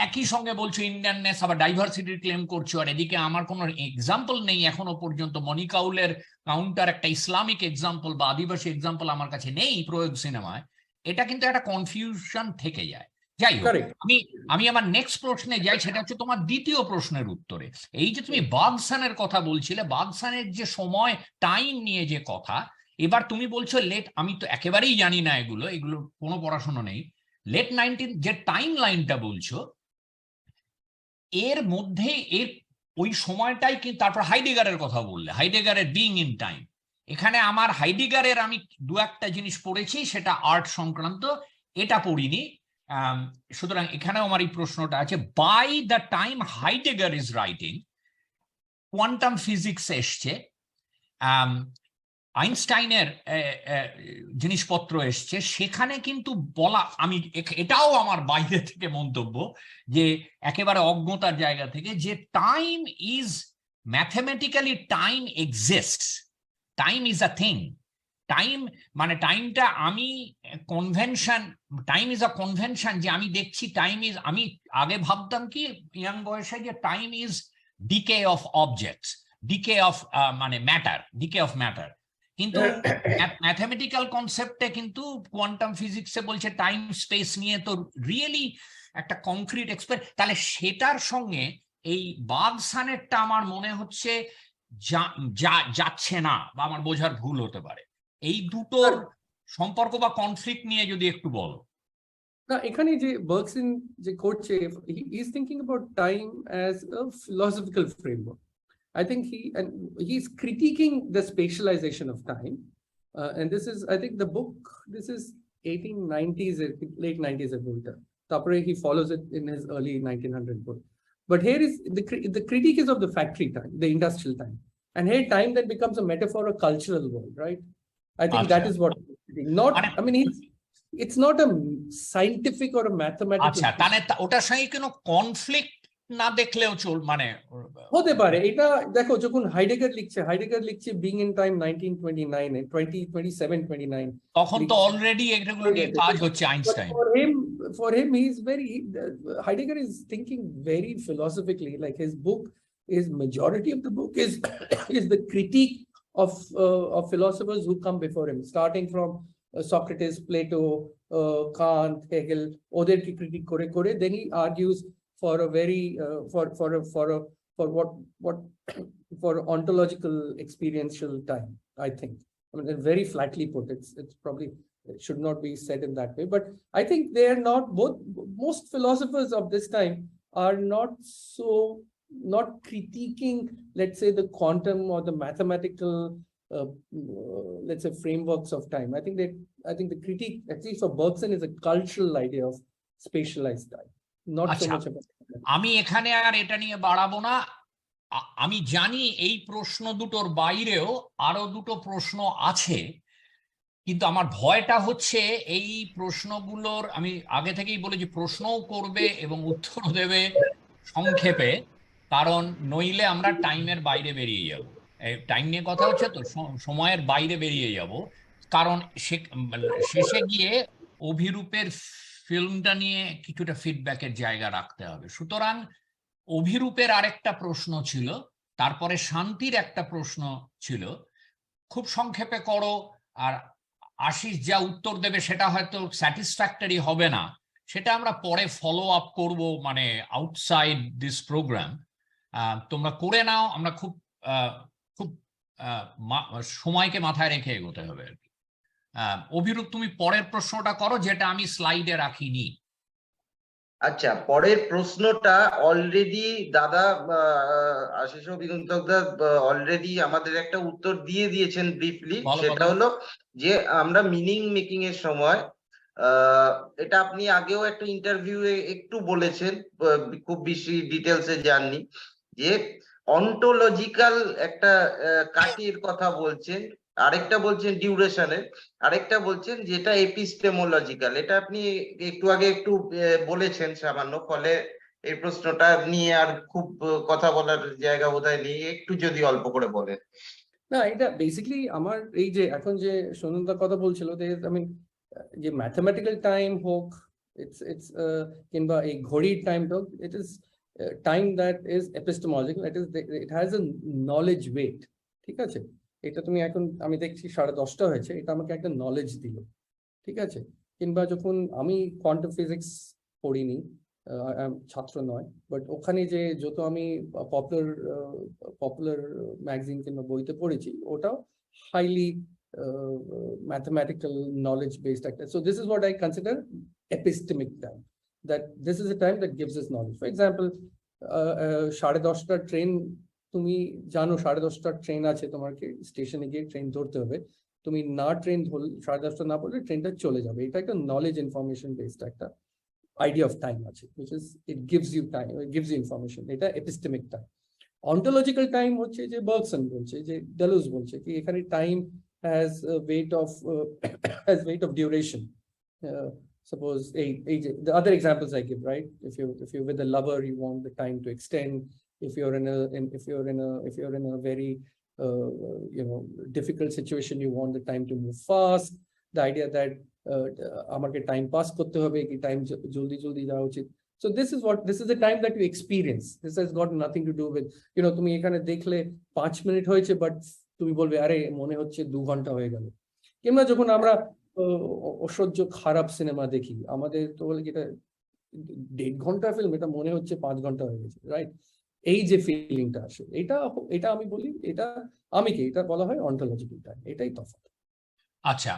একই সঙ্গে বলছো ইন্ডিয়াননেস, আবার ডাইভার্সিটির ক্লেম করছো, আর এদিকে আমার কোনো এক্সাম্পল নেই এখনো পর্যন্ত, মনিকাউলের কাউন্টার একটা ইসলামিক এক্সাম্পল বা আদিবাসী এক্সাম্পল আমার কাছে নেই প্রয়োগ সিনেমায়, এটা কিন্তু একটা কনফিউশন থেকে যায়। যাই হোক, আমি আমার নেক্সট প্রশ্নে যাই, সেটা হচ্ছে তোমার দ্বিতীয় প্রশ্নের উত্তরে। এই যে তুমি বাগসানের কথা বলছিলে, বাগসানের যে সময় টাইম নিয়ে যে কথা, এবার তুমি বলছো আমি তো একেবারেই জানি না এগুলো কোনো পড়াশোনা নেই, লেট 19 যে টাইম লাইনটা বলছো, এর মধ্যে ওই সময়টাই কিন্তু, তারপর হাইডেগারের কথা বললে, হাইডেগারের বিইং ইন টাইম, এখানে আমার হাইডেগারের আমি দু একটা জিনিস পড়েছি, সেটা আর্ট সংক্রান্ত, এটা পড়িনি, সুতরাং এখানেও আমার এই প্রশ্নটা আছে। By the time Heidegger is writing, quantum physics এসছে, আইনস্টাইনের জিনিসপত্র এসছে, সেখানে কিন্তু বলা, আমি এটাও আমার বাইরে থেকে মন্তব্য, যে একেবারে অজ্ঞতার জায়গা থেকে, যে time is mathematically, time exists, time is a thing, time মানে টাইমটা আমি convention, time is a convention, যে আমি দেখছি টাইম ইজ, আমি আগে ভাবতাম কি ইয়াং বয়সে যে time is decay of objects, decay of মানে ম্যাটার, ডিকে অফ ম্যাটার, কিন্তু ম্যাথমেটিক্যাল কনসেপ্টে কিন্তু কোয়ান্টাম ফিজিক্সে বলছে টাইম স্পেস নিয়ে তো রিয়েলি একটা কংক্রিট এক্সপেরিয়েন্স, তাহলে সেটার সঙ্গে এই বাদসানেরটা আমার মনে হচ্ছে যাচ্ছে না, বা আমার বোঝার ভুল হতে পারে। এই দুটোর সম্পর্ক বা কনফ্লিক্ট নিয়ে যদি একটু বলো। না, এখানে যে বার্গসন যে করছে, he is thinking about time as a philosophical framework. I think he's critiquing the spatialization of time, and this is, I think, the book. This is 1890s, late 90s বইটা। তারপরে he follows it in his early 1900 book. But here is the critique is of the factory time, the industrial time, and here time then becomes a metaphor of cultural world, right? I think that is what. Not, I mean, it's not a scientific or a mathematical. আচ্ছা, তাহলে ওটার সঙ্গে কোনো conflict না দেখলেও মানে হতে পারে। এটা দেখো, যখন হাইডেগার লিখছে বিং ইন টাইম 1929 and 27-29, তখন তো অলরেডি এগুলো নিয়ে কাজ হচ্ছে Einstein. For him he is Heidegger is thinking very philosophically. Like, his book is, majority of the book is is the critique of philosophers who come before him, starting from Socrates, Plato, Kant, Hegel, oderke critique kore kore, then he argues for a very for ontological experiential time, I think. I mean, very flatly put. It's probably, it should not be said in that way, but I think they are not, most philosophers of this time are not critiquing, let's say, the quantum or the mathematical let's say frameworks of time. I think the critique, at least for Bergson, is a cultural idea of spatialized time, not so much about. আমি এখানে আর এটা নিয়ে বাড়াবো না। আমি জানি এই প্রশ্ন দুটোর বাইরেও আরো দুটো প্রশ্ন আছে, কিন্তু আমার ভয়টা হচ্ছে এই প্রশ্নগুলোর, আমি আগে থেকেই বলেছি, প্রশ্নও করবে এবং উত্তর দেবে সংক্ষেপে, কারণ নইলে আমরা টাইমের বাইরে বেরিয়ে যাব। টাইম নিয়ে কথা হচ্ছে তো, সময়ের বাইরে বেরিয়ে যাব, কারণ শেষে গিয়ে অভিরূপের ফিল্মটা নিয়ে কিছুটা ফিডব্যাকের জায়গা রাখতে হবে। সুতরাং অভিরূপের আরেকটা প্রশ্ন ছিল, তারপরে শান্তির একটা প্রশ্ন ছিল। খুব সংক্ষেপে করো, আর আশিস যা উত্তর দেবে সেটা হয়তো স্যাটিসফ্যাক্টরি হবে না, সেটা আমরা পরে ফলো আপ করবো, মানে আউটসাইড দিস প্রোগ্রাম। তোমরা করে নাও, আমরা খুব সময়কে মাথায় রেখে এগোতে হবে আর কি। অভিরূপ, তুমি পরের প্রশ্নটা করো, যেটা আমি স্লাইডে রাখিনি। আচ্ছা, পরের প্রশ্নটা অলরেডি দাদা আশিস অভিকুন্তক দা অলরেডি আমাদের একটা উত্তর দিয়ে দিয়েছেন ব্রিফলি। সেটা হলো যে আমরা মিনিং মেকিং এর সময়, এটা আপনি আগেও একটা ইন্টারভিউয়ে একটু বলেছেন, খুব বেশি ডিটেলসে যাননি, যে অন্টোলজিক্যাল একটা কাটির কথা বলছেন, আরেকটা বলছেন ডিউরেশনের, আরেকটা বলছেন যেটা এপিস্টেমোলজিক্যাল। এটা আপনি একটু আগে একটু বলেছেন সামান্য, ফলে এই প্রশ্নটা নিয়ে আর খুব কথা বলার জায়গা বোধহয় নেই, একটু যদি অল্প করে বলেন। না, এটা বেসিক্যালি আমার এই যে এখন যে সুনন্দা কথা বলছিল, I mean, যে ম্যাথমেটিক্যাল টাইম হোক, it's কিংবা এই ঘড়ির টাইম হোক, it is time that is epistemological, it has a knowledge weight, ঠিক আছে? এটা তুমি এখন, আমি দেখছি 10:30 হয়েছে, এটা আমাকে একটা নলেজ দিল, ঠিক আছে? কিংবা যখন আমি কোয়ান্টাম ফিজিক্স পড়িনি, ছাত্র নয়, বাট ওখানে যে যত আমি পপুলার ম্যাগাজিন কিংবা বইতে পড়েছি, ওটাও highly mathematical knowledge based actor. So this is what I consider epistemic time, that this is a time that gives us knowledge. For example, 10:30 train, তুমি জানো 10:30 ট্রেন আছে, তোমাকে স্টেশনে গিয়ে ট্রেন ধরতে হবে, তুমি না ট্রেন ধরলে 10:30 না পড়লে ট্রেনটা চলে যাবে। এটা একটা নলেজ ইনফরমেশন বেসড একটা আইডিয়া অফ টাইম আছে, which is it gives you time, it gives you information. এটা এপিস্টেমিক টাইম। অন্টোলজিক্যাল টাইম হচ্ছে যে বার্গসন বলছে, যে ডেলুজ বলছে কি এখানে time has a weight of duration. Suppose the other examples I give, right? If you're with a lover, you want the time to extend. If you're in a very difficult situation, you want the time to move fast. The idea that আমাকে time pass করতে হবে, কি time জলদি যাওয়া উচিত। So this is the time that you experience. This has got nothing to do with, তুমি এখানে দেখলে 5 মিনিট হয়েছে, বাট তুমি বলবে আরে মনে হচ্ছে 2 ঘন্টা হয়ে গেল। কিংবা যখন আমরা অসহ্য খারাপ সিনেমা দেখি, আমাদের তো বলে কি এটা 1.5 ঘন্টা ফিল্ম, এটা মনে হচ্ছে 5 ঘন্টা হয়ে গেছে, রাইট? এই যে ফিলিংটা আসে, এটা আমি বলি, এটা বলা হয় অন্টোলজিক্যাল টাইম, এটাই তফাৎ। আচ্ছা,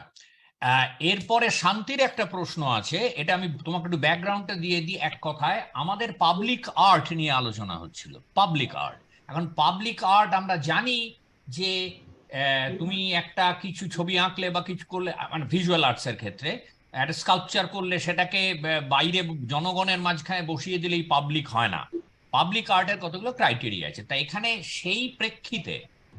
এরপরে শান্তির একটা প্রশ্ন আছে, এটা আমি তোমাকে একটু ব্যাকগ্রাউন্ডটা দিয়ে দিই। এক কথায় আমাদের পাবলিক আর্ট নিয়ে আলোচনা হচ্ছিল, পাবলিক আর্ট। এখন পাবলিক আর্ট আমরা জানি যে তুমি একটা কিছু ছবি আঁকলে বা কিছু করলে, মানে ভিজুয়াল আর্টসের ক্ষেত্রে একটা স্কাল্পচার করলে সেটাকে বাইরে জনগণের মাঝখানে বসিয়ে দিলেই পাবলিক হয় না। পাবলিক আর্টের কতগুলো ক্রাইটেরিয়া আছে, তাই এখানে সেই প্রেক্ষিতে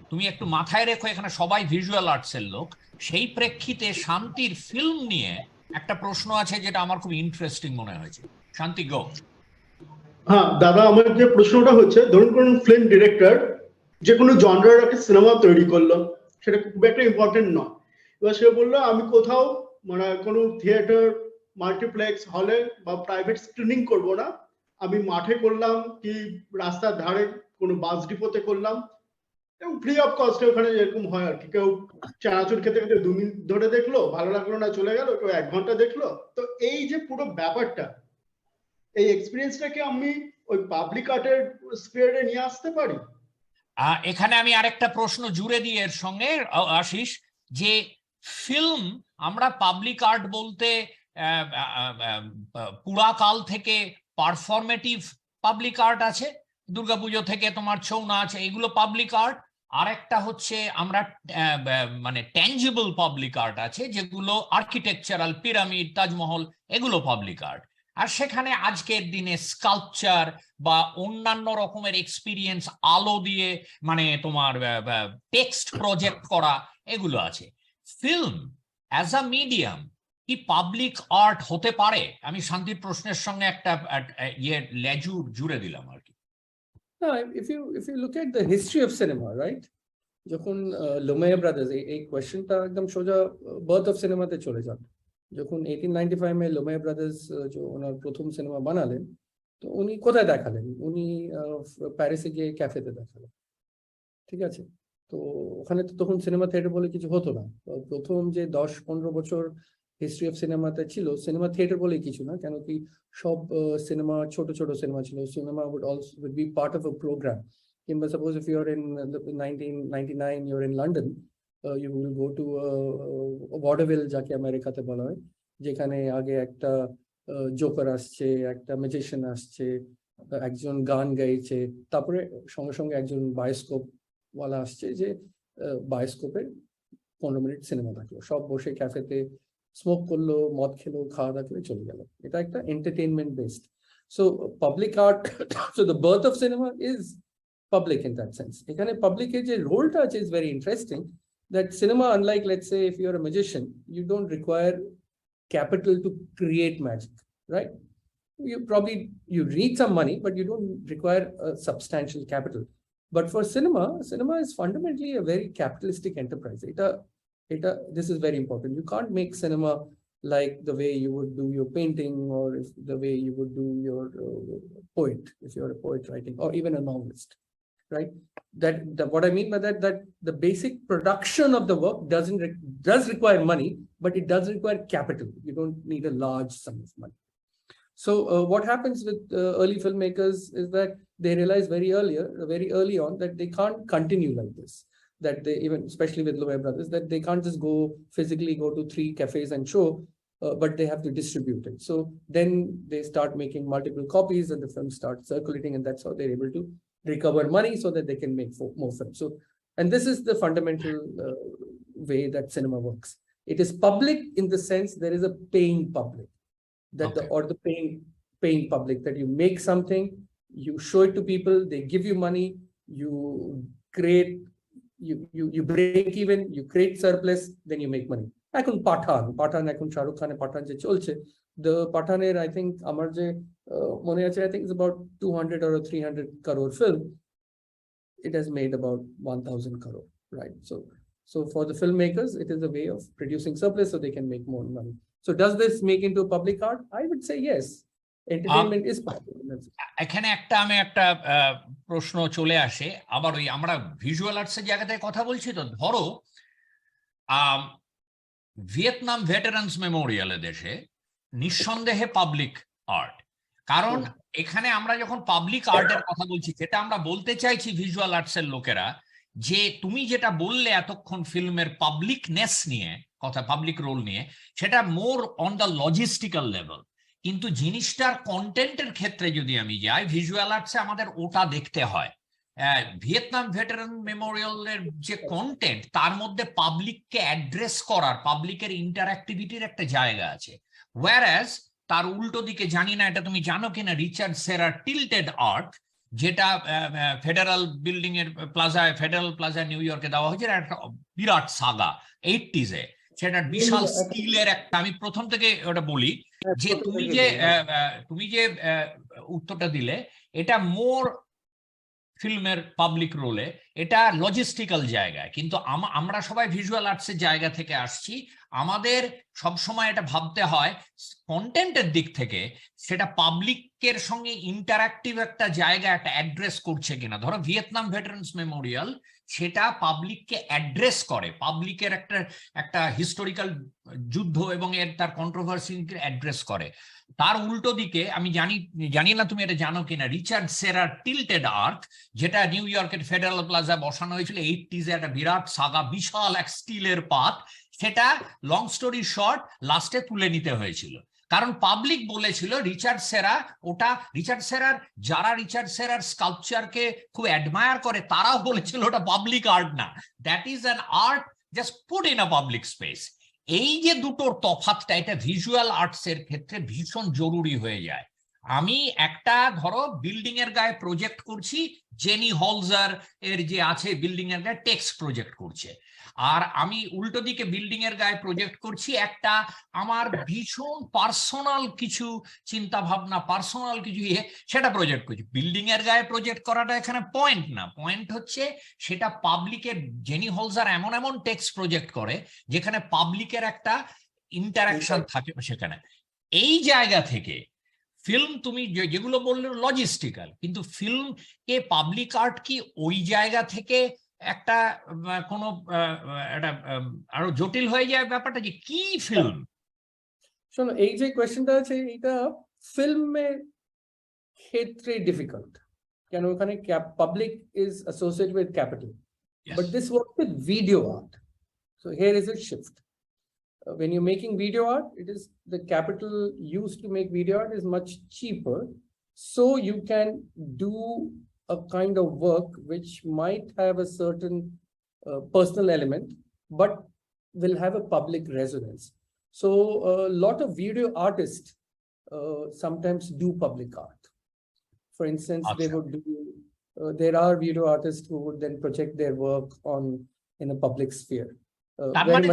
তুমি একটু মাথায় রেখো, এখানে সবাই ভিজুয়াল আর্টসের লোক। সেই প্রেক্ষিতে শান্তির ফিল্ম নিয়ে একটা প্রশ্ন আছে যেটা আমার খুব ইন্টারেস্টিং মনে হয়েছে। শান্তি, গো। হ্যাঁ দাদা, আমার যে প্রশ্নটা হচ্ছে, ধরুন কোন ফিল্ম ডিরেক্টর যে কোনো জনরার একটা সিনেমা তৈরি করলো, সেটা খুব একটা ইম্পর্টেন্ট নয়। এবার সে বললো আমি কোথাও মানে কোনো থিয়েটার, মাল্টিপ্লেক্স হলে বা প্রাইভেট স্ক্রিনিং করব না, আমি মাঠে করলাম কি রাস্তার ধারে কোনো বাস ডিপোতে করলাম, এবং ফ্রি অফ কস্টে। ওখানে এরকম হয় আর কি, কেউ চানাচুর খেতে খেতে 2 মিনিট ধরে দেখলো, ভালো লাগলো না চলে গেল, কেউ 1 ঘন্টা দেখলো। তো এই যে পুরো ব্যাপারটা, এই এক্সপিরিয়েন্সটাকে আমি ওই পাবলিক আর্টের স্পিরিটে নিয়ে আসতে পারি? এখানে আমি আরেকটা প্রশ্ন জুড়ে দিই এর সঙ্গে, আশিস, যে ফিল্ম আমরা পাবলিক আর্ট বলতে পুরাকাল থেকে পারফরমেটিভ পাবলিক আর্ট আছে, দুর্গাপুজো থেকে তোমার ছৌ নাচ, এগুলো পাবলিক আর্ট। আর একটা হচ্ছে আমরা মানে ট্যাঞ্জিবল পাবলিক আর্ট আছে, যেগুলো আর্কিটেকচারাল, পিরামিড, তাজমহল, এগুলো পাবলিক আর্ট। আর সেখানে আজকের দিনে স্কাল্পচার বা অন্যান্য রকমের এক্সপিরিয়েন্স, আলো দিয়ে মানে তোমার টেক্সট প্রজেক্ট করা, এগুলো আছে। ফিল্ম অ্যাজ আ মিডিয়াম কি পাবলিক আর্ট হতে পারে? আমি শান্তির প্রশ্নের সঙ্গে একটা লেজু জুড়ে দিলাম আর কি। If you look at the history of cinema, right? যখন লুমিয়ার ব্রাদার্স, এই কোয়েশ্চেনটা একদম সোজা বার্থ অফ সিনেমাতে চলে যান। যখন 1895 এ লুমিয়ার ব্রাদার্স ওনার প্রথম সিনেমা বানালেন, তো উনি কোথায় দেখালেন? উনি প্যারিসে গিয়ে ক্যাফেতে দেখালেন, ঠিক আছে? তো ওখানে তো তখন সিনেমা থিয়েটার বলে কিছু হতো না। প্রথম যে 10-15 বছর হিস্ট্রি অফ সিনেমাতে ছিল, সিনেমা থিয়েটার বলে কিছু না, কেন কি সব সিনেমা ছোট ছোট সিনেমা ছিল। Cinema would be part of a program. কিংবা suppose if you're in 1999 you're in London, you will go to vaudeville, যাকে আমেরিকাতে বলা হয়, যেখানে আগে একটা জোকার আসছে, একটা ম্যাজিশিয়ান আসছে, একজন গান গাইছে, তারপরে সঙ্গে সঙ্গে একজন বায়োস্কোপ ওয়ালা আসছে, যে বায়োস্কোপে 15 মিনিট সিনেমা থাকলো, সব বসে ক্যাফেতে স্মোক করলো, মদ খেলো, খাওয়া দাওয়া করে চলে গেল। এটা একটা entertainment based. So public art, so the birth of cinema is public in that sense. এখানে পাবলিকের যে রোলটা আছে is very interesting, that cinema, unlike let's say if you're a magician, you don't require capital to create magic, right? You need some money, but you don't require a substantial capital. But for cinema is fundamentally a very capitalistic enterprise. This is very important. You can't make cinema like the way you would do your painting, or the way you would do your poet, if you're a poet writing, or even a novelist. Right? What I mean by that the basic production of the work does require money, but it does require capital. You don't need a large sum of money. So what happens with early filmmakers is that they realize very early on that they can't continue like this. That they, even especially with Lumiere Brothers, that they can't just physically go to 3 cafes and show, but they have to distribute it. So then they start making multiple copies, and the film starts circulating, and that's how they're able to recover money so that they can make more films. So, and this is the fundamental way that cinema works. It is public in the sense there is a paying public, that Okay. the paying public, that you make something, you show it to people, they give you money, you create, you break even, you create surplus, then you make money. এখন পাঠান এখন শাহরুখ খানের পাঠান যে চলছে, the পাঠানের I think আমার যে মনে আছে, I think it's about 200 or 300 crore film. It has made about 1000 crore, right? So for the filmmakers, it is a way of producing surplus so they can make more money. So does this make into public art? I would say yes. Entertainment is public. এখানে আমি একটা প্রশ্ন চলে আসে আবার, ওই আমরা visual আর্টসের জায়গা থেকে কথা বলছি, তো ধরো ভিয়েতনাম ভেটারান্স মেমোরিয়ালে দেশে নিঃসন্দেহে পাবলিক আর্ট। কারণ এখানে আমরা যখন পাবলিক আর্টের কথা বলছি, যেটা আমরা বলতে চাইছি ভিজুয়াল আর্টসের লোকেরা, যে তুমি যেটা বললে এতক্ষণ ফিল্মের পাবলিকনেস নিয়ে কথা, পাবলিক রোল নিয়ে, সেটা more on the logistical level. কিন্তু জিনিসটার কন্টেন্টের ক্ষেত্রে যদি আমি যাই, ভিজুয়াল আর্টসে আমাদের ওটা দেখতে হয়। ভিয়েতনাম ভেটারান মেমোরিয়ালের যে কন্টেন্ট, তার মধ্যে পাবলিককে অ্যাড্রেস করার, পাবলিকের ইন্টারঅ্যাক্টিভিটির একটা জায়গা আছে। ওয়্যারঅ্যাজ তার উল্টো দিকে, জানি না এটা তুমি জানো কিনা, রিচার্ড সেরার টিল্টেড আর্ট, যেটা ফেডারাল বিল্ডিং এর প্লাজায়, ফেডারাল প্লাজা নিউ ইয়র্কে দেওয়া হয়েছে, একটা বিরাট সাগা 80s-এ, সেটা বিশাল স্টিলের একটা, আমি প্রথম থেকে ওটা বলি যে তুমি যে উত্তরটা দিলে, এটা মোর ফিল্মের পাবলিক রোলে, এটা লজিস্টিক্যাল জায়গায়। কিন্তু আমরা সবাই ভিজুয়াল আর্টসের জায়গা থেকে আসছি, আমাদের সবসময় এটা ভাবতে হয় কন্টেন্টের দিক থেকে, সেটা পাবলিকের সঙ্গে ইন্টারঅ্যাক্টিভ একটা জায়গা, একটা অ্যাড্রেস করছে কিনা। ধরো ভিয়েতনাম ভেটারান্স মেমোরিয়াল, সেটা পাবলিককে অ্যাড্রেস করে, পাবলিকের একটা হিস্টোরিক্যাল যুদ্ধ এবং তার কন্ট্রোভার্সিকে অ্যাড্রেস করে। তার উল্টো দিকে, আমি জানি না তুমি এটা জানো কিনা, রিচার্ড সেরার টিল্টেড আর্ট, যেটা নিউ ইয়র্কের ফেডারাল প্লাজা বসানো হয়েছিল 80s-এ, একটা বিরাট সাগা, বিশাল এক স্টিলের পাত, সেটা লং স্টোরি শর্ট লাস্টে তুলে নিতে হয়েছিল, কারণ পাবলিক বলেছিল রিচার্ড সেরা, ওটা রিচার্ড সেরার, যারা রিচার্ড সেরার স্কাল্পচারকে খুব অ্যাডমায়ার করে, তারাও বলেছিল ওটা পাবলিক আর্ট না, that is an art just put in a public space. এই যে দুটোর তফাৎটা, এটা ভিজুয়াল আর্টস এর ক্ষেত্রে ভীষণ জরুরি হয়ে যায়। আমি একটা, ধরো বিল্ডিং এর গায়ে প্রজেক্ট করছি, জেনি হলজার এর যে আছে বিল্ডিং এর গায়ে টেক্সট প্রজেক্ট করছে, আর আমি উল্টো দিকে বিল্ডিং এর গায়ে প্রজেক্ট করছি একটা আমার ভীষণ পার্সোনাল কিছু চিন্তা ভাবনা, পার্সোনাল কিছু সেটা প্রজেক্ট করছি। বিল্ডিং এর গায়ে প্রজেক্ট করাটা এখানে পয়েন্ট না, পয়েন্ট হচ্ছে সেটা পাবলিকের, জেনি হলজার এমন এমন টেক্সট প্রজেক্ট করে যেখানে পাবলিকের একটা ইন্টারাকশন থাকে সেখানে। এই জায়গা থেকে ফিল্ম, তুমি যেগুলো বললে লজিস্টিক্যাল, কিন্তু ফিল্ম কে পাবলিক আর্ট কি ওই জায়গা থেকে একটা কোনো একটা আরো জটিল হয়ে যায় ব্যাপারটা, যে কি ফিল্ম? শোনো, এই যে কোয়েশ্চেনটা আছে, এটা ফিল্মের ক্ষেত্রে ডিফিকাল্ট, কেন ওখানে public is associated with capital, but this work with video art. So here is a shift. When you're making video art, it is the capital used to make video art is much cheaper, so you can do a kind of work which might have a certain personal element, but will have a public resonance. So a lot of video artists sometimes do public art. For instance, they would do, there are video artists who would then project their work in a public sphere. তার মানে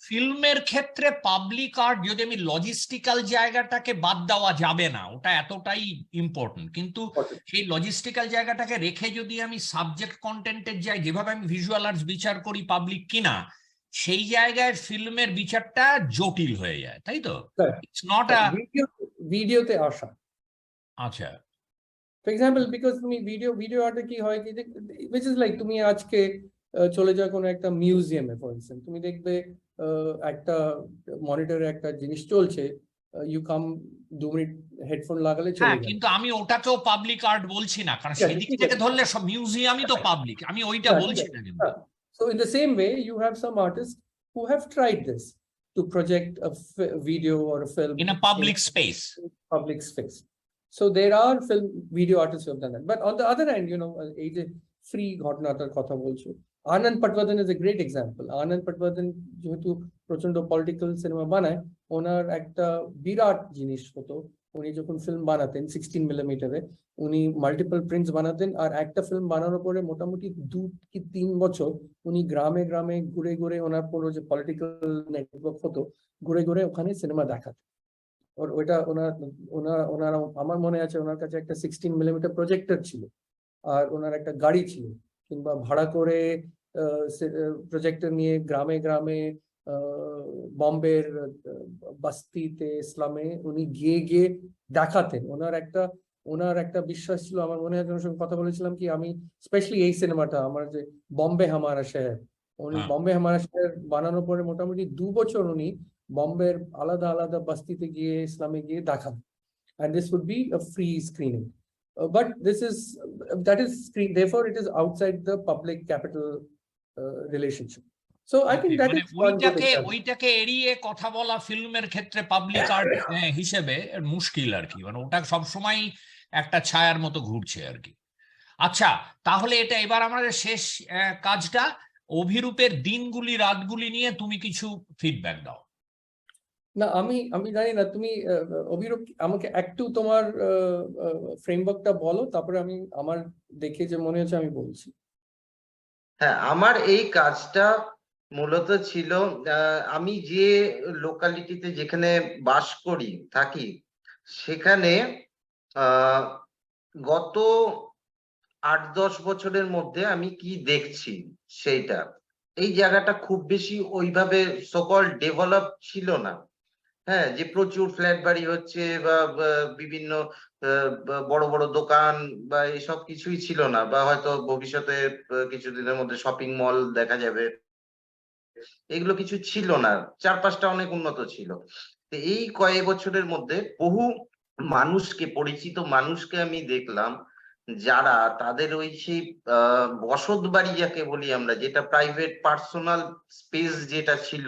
ফিল্মের ক্ষেত্রে public art, যদি আমি logistical জায়গাটাকে বাদ দেওয়া যাবে না, ওটা এতটাই ইম্পর্টেন্ট, কিন্তু সেই লজিস্টিক্যাল জায়গাটাকে রেখে যদি আমি সাবজেক্ট কন্টেন্টের যাই, যেভাবে আমি ভিজুয়াল আর্টস বিচার করি পাবলিক কিনা, সেই জায়গায় ফিল্মের বিচারটা জটিল হয়ে যায়, তাই তো? ইটস নট আ ভিডিওতে আসা। আচ্ছা, ফর এক্সাম্পল, বিকজ তুমি ভিডিও আর্টে কি হয় কি, which is like তুমি আজকে চলে যাও কোনো একটা মিউজিয়ামে, ফর ইনস্ট্যান্স তুমি দেখবে একটা মনিটরে একটা জিনিস চলছে, ইউ কাম 2 মিনিট হেডফোন লাগালে চলে যায়। কিন্তু আমি ওটাকেও পাবলিক আর্ট বলছি না, কারণ সেদিক থেকে ধরলে সব মিউজিয়ামই তো পাবলিক, আমি ওইটা বলছি না। So in the same way, you have some artists who have tried this to project a video or a film in a public space. So there are video artists who have done that. But on the other hand, you know, এই যে free ঘটনাটার কথা বলছো, Anand Patwardhan is a great example. Anand Patwardhan যেহেতু প্রচন্ড political cinema বানায়, ওনার একটা বিরাট জিনিস হতো, উনি যখন ফিল্ম বানাতেন 16 মিলিমিটারে, উনি মাল্টিপল প্রিন্টস বানাতেন, আর একটা ফিল্ম বানানোর পরে মোটামুটি 2 কি 3 বছর উনি গ্রামে গ্রামে ঘুরে ঘুরে, ওনার পুরো যে পলিটিক্যাল নেটওয়ার্ক হতো, ঘুরে ঘুরে ওখানে সিনেমা দেখাতেন। ওইটা ওনার আমার মনে আছে ওনার কাছে একটা 16 মিলিমিটার প্রজেক্টর ছিল, আর ওনার একটা গাড়ি ছিল, কিংবা ভাড়া করে প্রজেক্টর নিয়ে গ্রামে গ্রামে বম্বের বস্তিতে, ইসলামে উনি গিয়ে দেখাতেন। ওনার একটা বিশ্বাস ছিল, আমার মনে হয় ওনার সঙ্গে কথা বলেছিলাম কি, আমি স্পেশালি এই সিনেমাটা আমার যে বম্বে হামারা শহর, উনি বম্বে হামারা শহর বানানোর পরে মোটামুটি 2 বছর উনি বম্বের আলাদা আলাদা বস্তিতে গিয়ে, ইসলামে গিয়ে দেখান। and this would be a free screening. But that is screen, therefore it is outside the public capital relationship. So I think that is one good example. ওইটাকে এড়িয়ে কথা বলা ফিল্মের ক্ষেত্রে পাবলিক আর্ট হিসেবে মুশকিল আর কি, মানে ওটা সবসময় একটা ছায়ার মতো ঘুরছে আর কি। আচ্ছা, তাহলে এটা এবার আমাদের শেষ কাজটা, অভিরূপের দিনগুলি রাতগুলি নিয়ে তুমি কিছু ফিডব্যাক দাও। না, আমি জানি না, তুমি অভিরূপ আমাকে একটু তোমার ফ্রেমওয়ার্কটা বলো, তারপরে আমি আমার দেখে যে মনে হচ্ছে আমি বলছি। হ্যাঁ, আমার এই কাজটা মূলত ছিল, আমি যে লোকালিটিতে যেখানে বাস করি থাকি সেখানে গত 8-10 বছরের মধ্যে আমি কি দেখছি সেইটা। এই জায়গাটা খুব বেশি ওইভাবে সকল ডেভেলপ ছিল না। হ্যাঁ, যে প্রচুর ফ্ল্যাট বাড়ি হচ্ছে বা বিভিন্ন বড় বড় দোকান বা এসব কিছুই ছিল না, বা হয়তো ভবিষ্যতে কিছুদিনের মধ্যে শপিং মল দেখা যাবে, এগুলো কিছু ছিল না। চারপাশটা অনেক উন্নত ছিল। তো এই কয়েক বছরের মধ্যে বহু মানুষকে, পরিচিত মানুষকে আমি দেখলাম যারা তাদের ওই সেই বসত বাড়ি যাকে বলি আমরা, যেটা প্রাইভেট পার্সোনাল স্পেস যেটা ছিল,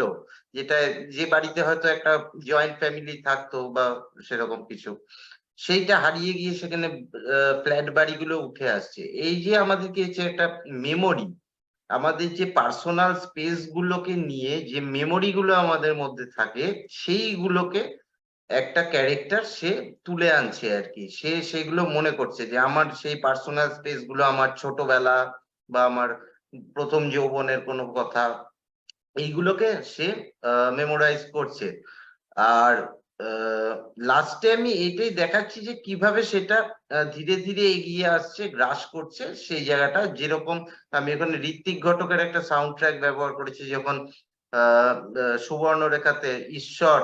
যেটা যে বাড়িতে হয়তো একটা জয়েন্ট ফ্যামিলি থাকতো বা সেরকম কিছু, সেইটা হারিয়ে গিয়ে সেখানে ফ্ল্যাট বাড়িগুলো উঠে আসছে। এই যে আমাদেরকে একটা মেমোরি, আমাদের যে পার্সোনাল স্পেস গুলোকে নিয়ে যে মেমোরি গুলো আমাদের মধ্যে থাকে, সেইগুলোকে একটা ক্যারেক্টার সে তুলে আনছে আর কি। সে সেগুলো মনে করছে যে আমার সেই পার্সোনাল স্পেস গুলো, আমার ছোটবেলা বা আমার প্রথম যৌবনের কোনো কথা, এইগুলোকে সে মেমোরাইজ করছে। আর লাস্টে আমি এটাই দেখাচ্ছি যে কিভাবে সেটা ধীরে ধীরে এগিয়ে আসছে, গ্রাস করছে সেই জায়গাটা। যেরকম আমি এখানে ঋত্বিক ঘটকের একটা সাউন্ড ট্র্যাক ব্যবহার করেছি, যখন সুবর্ণরেখাতে ঈশ্বর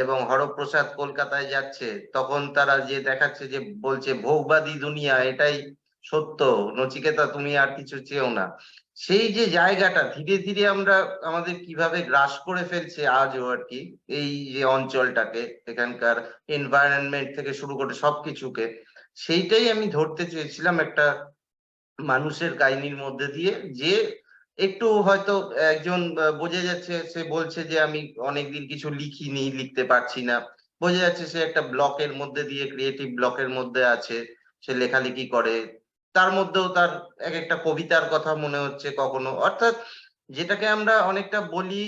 এবং হরপ্রসাদ কলকাতায় যাচ্ছে, তখন তারা যে দেখাচ্ছে যে বলছে ভোগবাদী দুনিয়া, এটাই সত্য, নচিকেতা তুমি আর কিছু চেও না। সেই যে জায়গাটা ধীরে ধীরে আমরা আমাদের কিভাবে গ্রাস করে ফেলছে আজও আর কি, এই যে অঞ্চলটাকে, এখানকার এনভায়রনমেন্ট থেকে শুরু করে সবকিছুকে, সেইটাই আমি ধরতে চেয়েছিলাম একটা মানুষের কাহিনীর মধ্যে দিয়ে। যে একটু হয়তো একজন বোঝা যাচ্ছে, সে বলছে যে আমি অনেকদিন কিছু লিখিনি, লিখতে পারছি না, বোঝা যাচ্ছে সে একটা ব্লকের মধ্যে দিয়ে, ক্রিয়েটিভ ব্লকের মধ্যে আছে, সে লেখালেখি করে, তার মধ্যেও তার এক একটা কবিতার কথা মনে হচ্ছে কখনো। অর্থাৎ যেটাকে আমরা অনেকটা বলি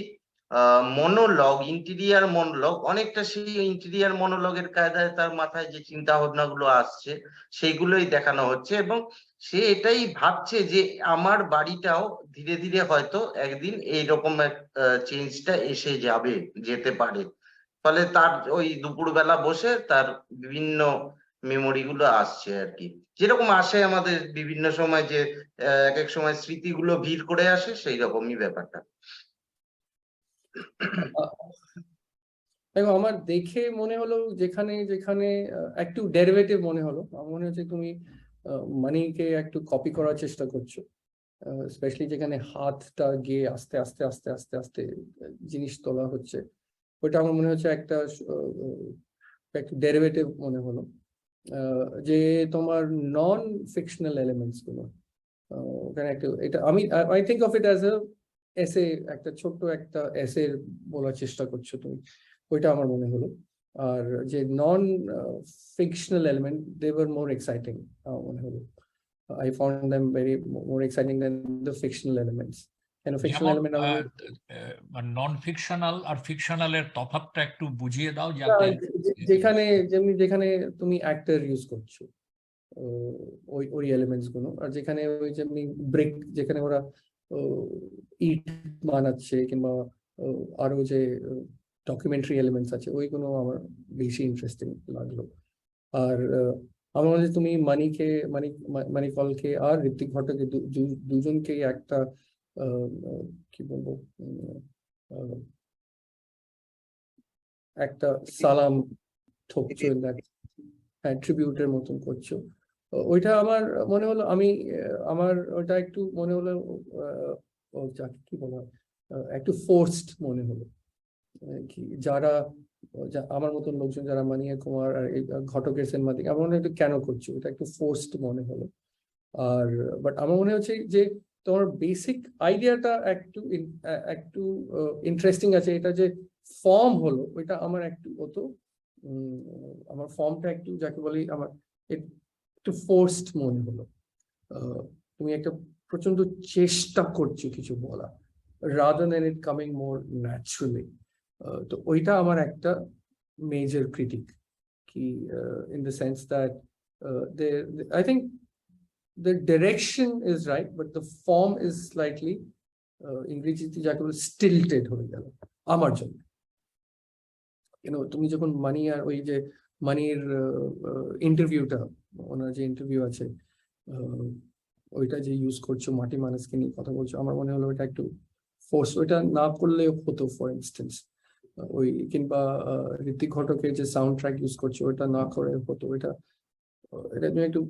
মনোলগ, ইন্টেরিয়ার মনোলগ, অনেকটা সেই ইন্টেরিয়ার মনোলগের কায়দায় তার মাথায় যে চিন্তা ভাবনা গুলো আসছে সেইগুলোই দেখানো হচ্ছে। এবং সে এটাই ভাবছে যে আমার বাড়িটাও ধীরে ধীরে হয়তো একদিন এইরকম এক চেঞ্জটা এসে যাবে, যেতে পারে। ফলে তার ওই দুপুরবেলা বসে তার বিভিন্ন মেমোরি গুলো আসছে আর কি, যেরকম আসে আমাদের বিভিন্ন সময়, যে এক এক সময় স্মৃতিগুলো ভিড় করে আসে, সেই রকমই ব্যাপারটা। দেখো, আমার দেখে মনে হলো যেখানে যেখানে একটু ডেরিভেটিভ মনে হলো, আমার মনে হচ্ছে তুমি মানিকে একটু কপি করার চেষ্টা করছো, স্পেশালি যেখানে হাতটা গিয়ে আস্তে আস্তে আস্তে আস্তে আস্তে জিনিস তোলা হচ্ছে, ওইটা আমার মনে হচ্ছে একটা ডেরিভেটিভ মনে হলো। যে তোমার নন ফিকশনাল এলিমেন্টস গুলো ওখানে একটু, এটা আমি I think of it as a এসে, একটা ছোট্ট একটা এসে বলার চেষ্টা করছো তুমি, ওইটা আমার মনে হলো। আর যে non fictional element, they were more exciting মনে হলো। I found them very more exciting than the fictional elements. And a fictional element, non fictional আর ফিকশনালের তফাৎটা একটু বুঝিয়ে দাও। যেখানে তুমি অ্যাক্টর ইউজ করছো ওই এলিমেন্টস গুলো, আর যেখানে ওই যেমনি ব্রিক, যেখানে ওরা ইট বানাচ্ছে, কিংবা আরো যে ডকুমেন্টারি এলিমেন্টস আছে, ওইগুলো আমার বেশি ইন্টারেস্টিং লাগলো। আর আমার মনে হয় তুমি মানিকলকে আর ঋত্বিক ঘটককে দুজনকে একটা কি বলবো, একটা সালাম ঠকছো, হ্যাঁ, ট্রিবিউটের মতন করছো। ওইটা আমার মনে হলো, আমার ওটা একটু মনে হলো কি বলা, একটু ফোর্সড মনে হলো কি, যারা আমার মতন লোকজন যারা মানিয়া কুমার আর এই ঘটকের সিনেমা দেখে আমার মনে হয় কেন করছো, এটা একটু ফোর্সড মনে হলো। আর বাট আমার মনে হচ্ছে যে তোমার বেসিক আইডিয়াটা একটু একটু ইন্টারেস্টিং আছে। এটা যে ফর্ম হলো ওইটা আমার একটু হতো, আমার ফর্মটা একটু যাকে বলি আমার একটু ফোর্সড মনে হলো। তুমি একটা প্রচন্ড চেষ্টা করছো কিছু বলা, rather than it coming more naturally. তো ওইটা আমার একটা মেজর ক্রিটিক কি, in the sense that I think the direction is right, but the form is slightly ইংরেজিতে যাকে বলে stilted হয়ে গেল আমার জন্য। তুমি যখন মানি আর ওই যে মানির ইন্টারভিউটা, ওনার যে ইন্টারভিউ আছে ওইটা যে ইউজ করছো মাটি মানুষকে নিয়ে কথা বলছো, আমার মনে হলো ওইটা একটু ফোর্স, ওইটা না করলে হতো। ফর ইনস্টেন্স ওই কিংবা ঋত্বিক ঘটকের যে সাউন্ড ট্র্যাক ইউজ করছো ওইটা না করে হতো। এটা তুমি একটু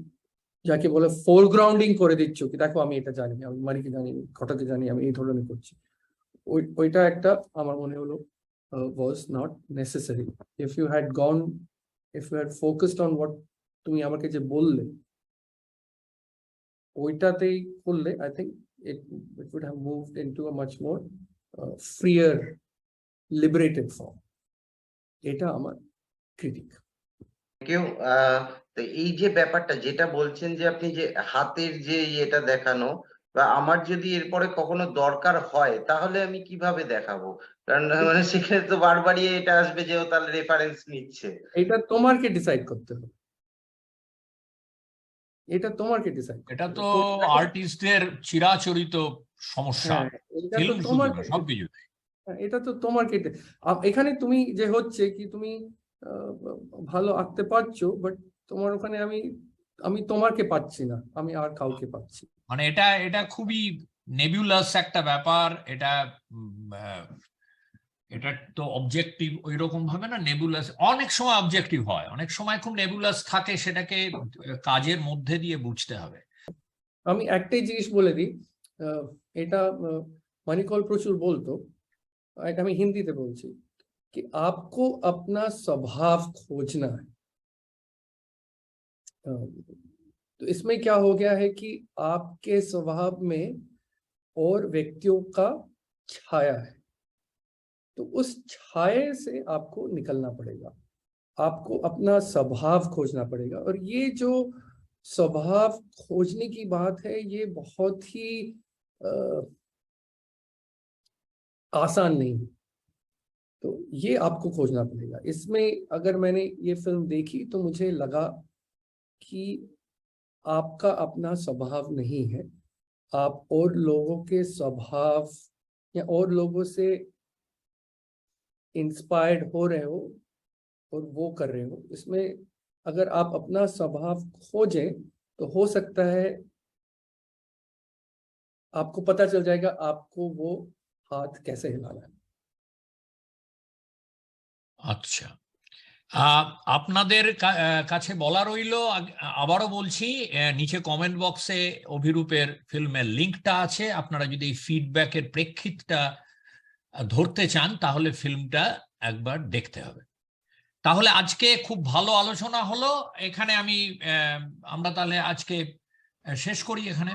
যাকে বলে ফোরগ্রাউন্ডিং করে দিচ্ছ কি দেখো আমি এটা জানি, আমি মারিকে জানি, ঘটকে জানি, আমি এই ধরনের করছি। ওইটা একটা আমার মনে হলো was not necessary. If you had focused on what তুমি আমাকে যে বললে ওইটাতেই করলে, I think it would have moved into a much more freer, liberated form. এটা আমার ক্রিটিক। কেউ তো এই যে ব্যাপারটা যেটা বলছেন যে আপনি যে হাতের যে ইয়েটা দেখানো, বা আমার যদি এরপরে কখনো দরকার হয় তাহলে আমি কিভাবে দেখাবো? কারণ মানে সেখানে তো বারবারই এটা আসবে যে ও তাহলে রেফারেন্স নিচ্ছে। এটা তোমাকে ডিসাইড করতে হবে, এটা তোমাকে ডিসাইড। এটা তো আর্টিস্টদের চিরাচরিত সমস্যা, ফিল্ম শুধু না সবকিছুতে। এটা তো তোমাকে, এখানে তুমি যে হচ্ছে কি তুমি ভালো আঁকতে পারছো, বাট তোমার ওখানে আমি তোমাকে পাচ্ছি না, আমি আর কাউকে পাচ্ছি। মানে এটা খুবই নেবুলাস একটা ব্যাপার। এটা এটা তো অবজেক্টিভ ওই রকম ভাবে না, নেবুলাস অনেক সময় অবজেক্টিভ হয়, অনেক সময় খুব নেবুলাস থাকে, সেটাকে কাজের মধ্যে দিয়ে বুঝতে হবে। আমি একটাই জিনিস বলে দিই, এটা মানিকল প্রচুর বলতো, এটা আমি হিন্দিতে বলছি कि आपको अपना स्वभाव खोजना है। तो इसमें क्या हो गया है कि आपके स्वभाव में और व्यक्तियों का छाया है, तो उस छाये से आपको निकलना पड़ेगा, आपको अपना स्वभाव खोजना पड़ेगा। और ये जो स्वभाव खोजने की बात है ये बहुत ही आसान नहीं है, तो ये आपको खोजना पड़ेगा। इसमें अगर मैंने ये फिल्म देखी तो मुझे लगा कि आपका अपना स्वभाव नहीं है, आप और लोगों के स्वभाव या और लोगों से इंस्पायर्ड हो रहे हो और वो कर रहे हो। इसमें अगर आप अपना स्वभाव खोजें तो हो सकता है आपको पता चल जाएगा आपको वो हाथ कैसे हिलाना है। আচ্ছা, আপনাদের কাছে বলা রইল, আবারও বলছি, নিচে কমেন্ট বক্সে অভিরূপের ফিল্মের লিঙ্কটা আছে। আপনারা যদি এই ফিডব্যাকের প্রেক্ষিতটা ধরতে চান তাহলে ফিল্মটা একবার দেখতে হবে। তাহলে আজকে খুব ভালো আলোচনা হলো এখানে। আমরা তাহলে আজকে শেষ করি এখানে।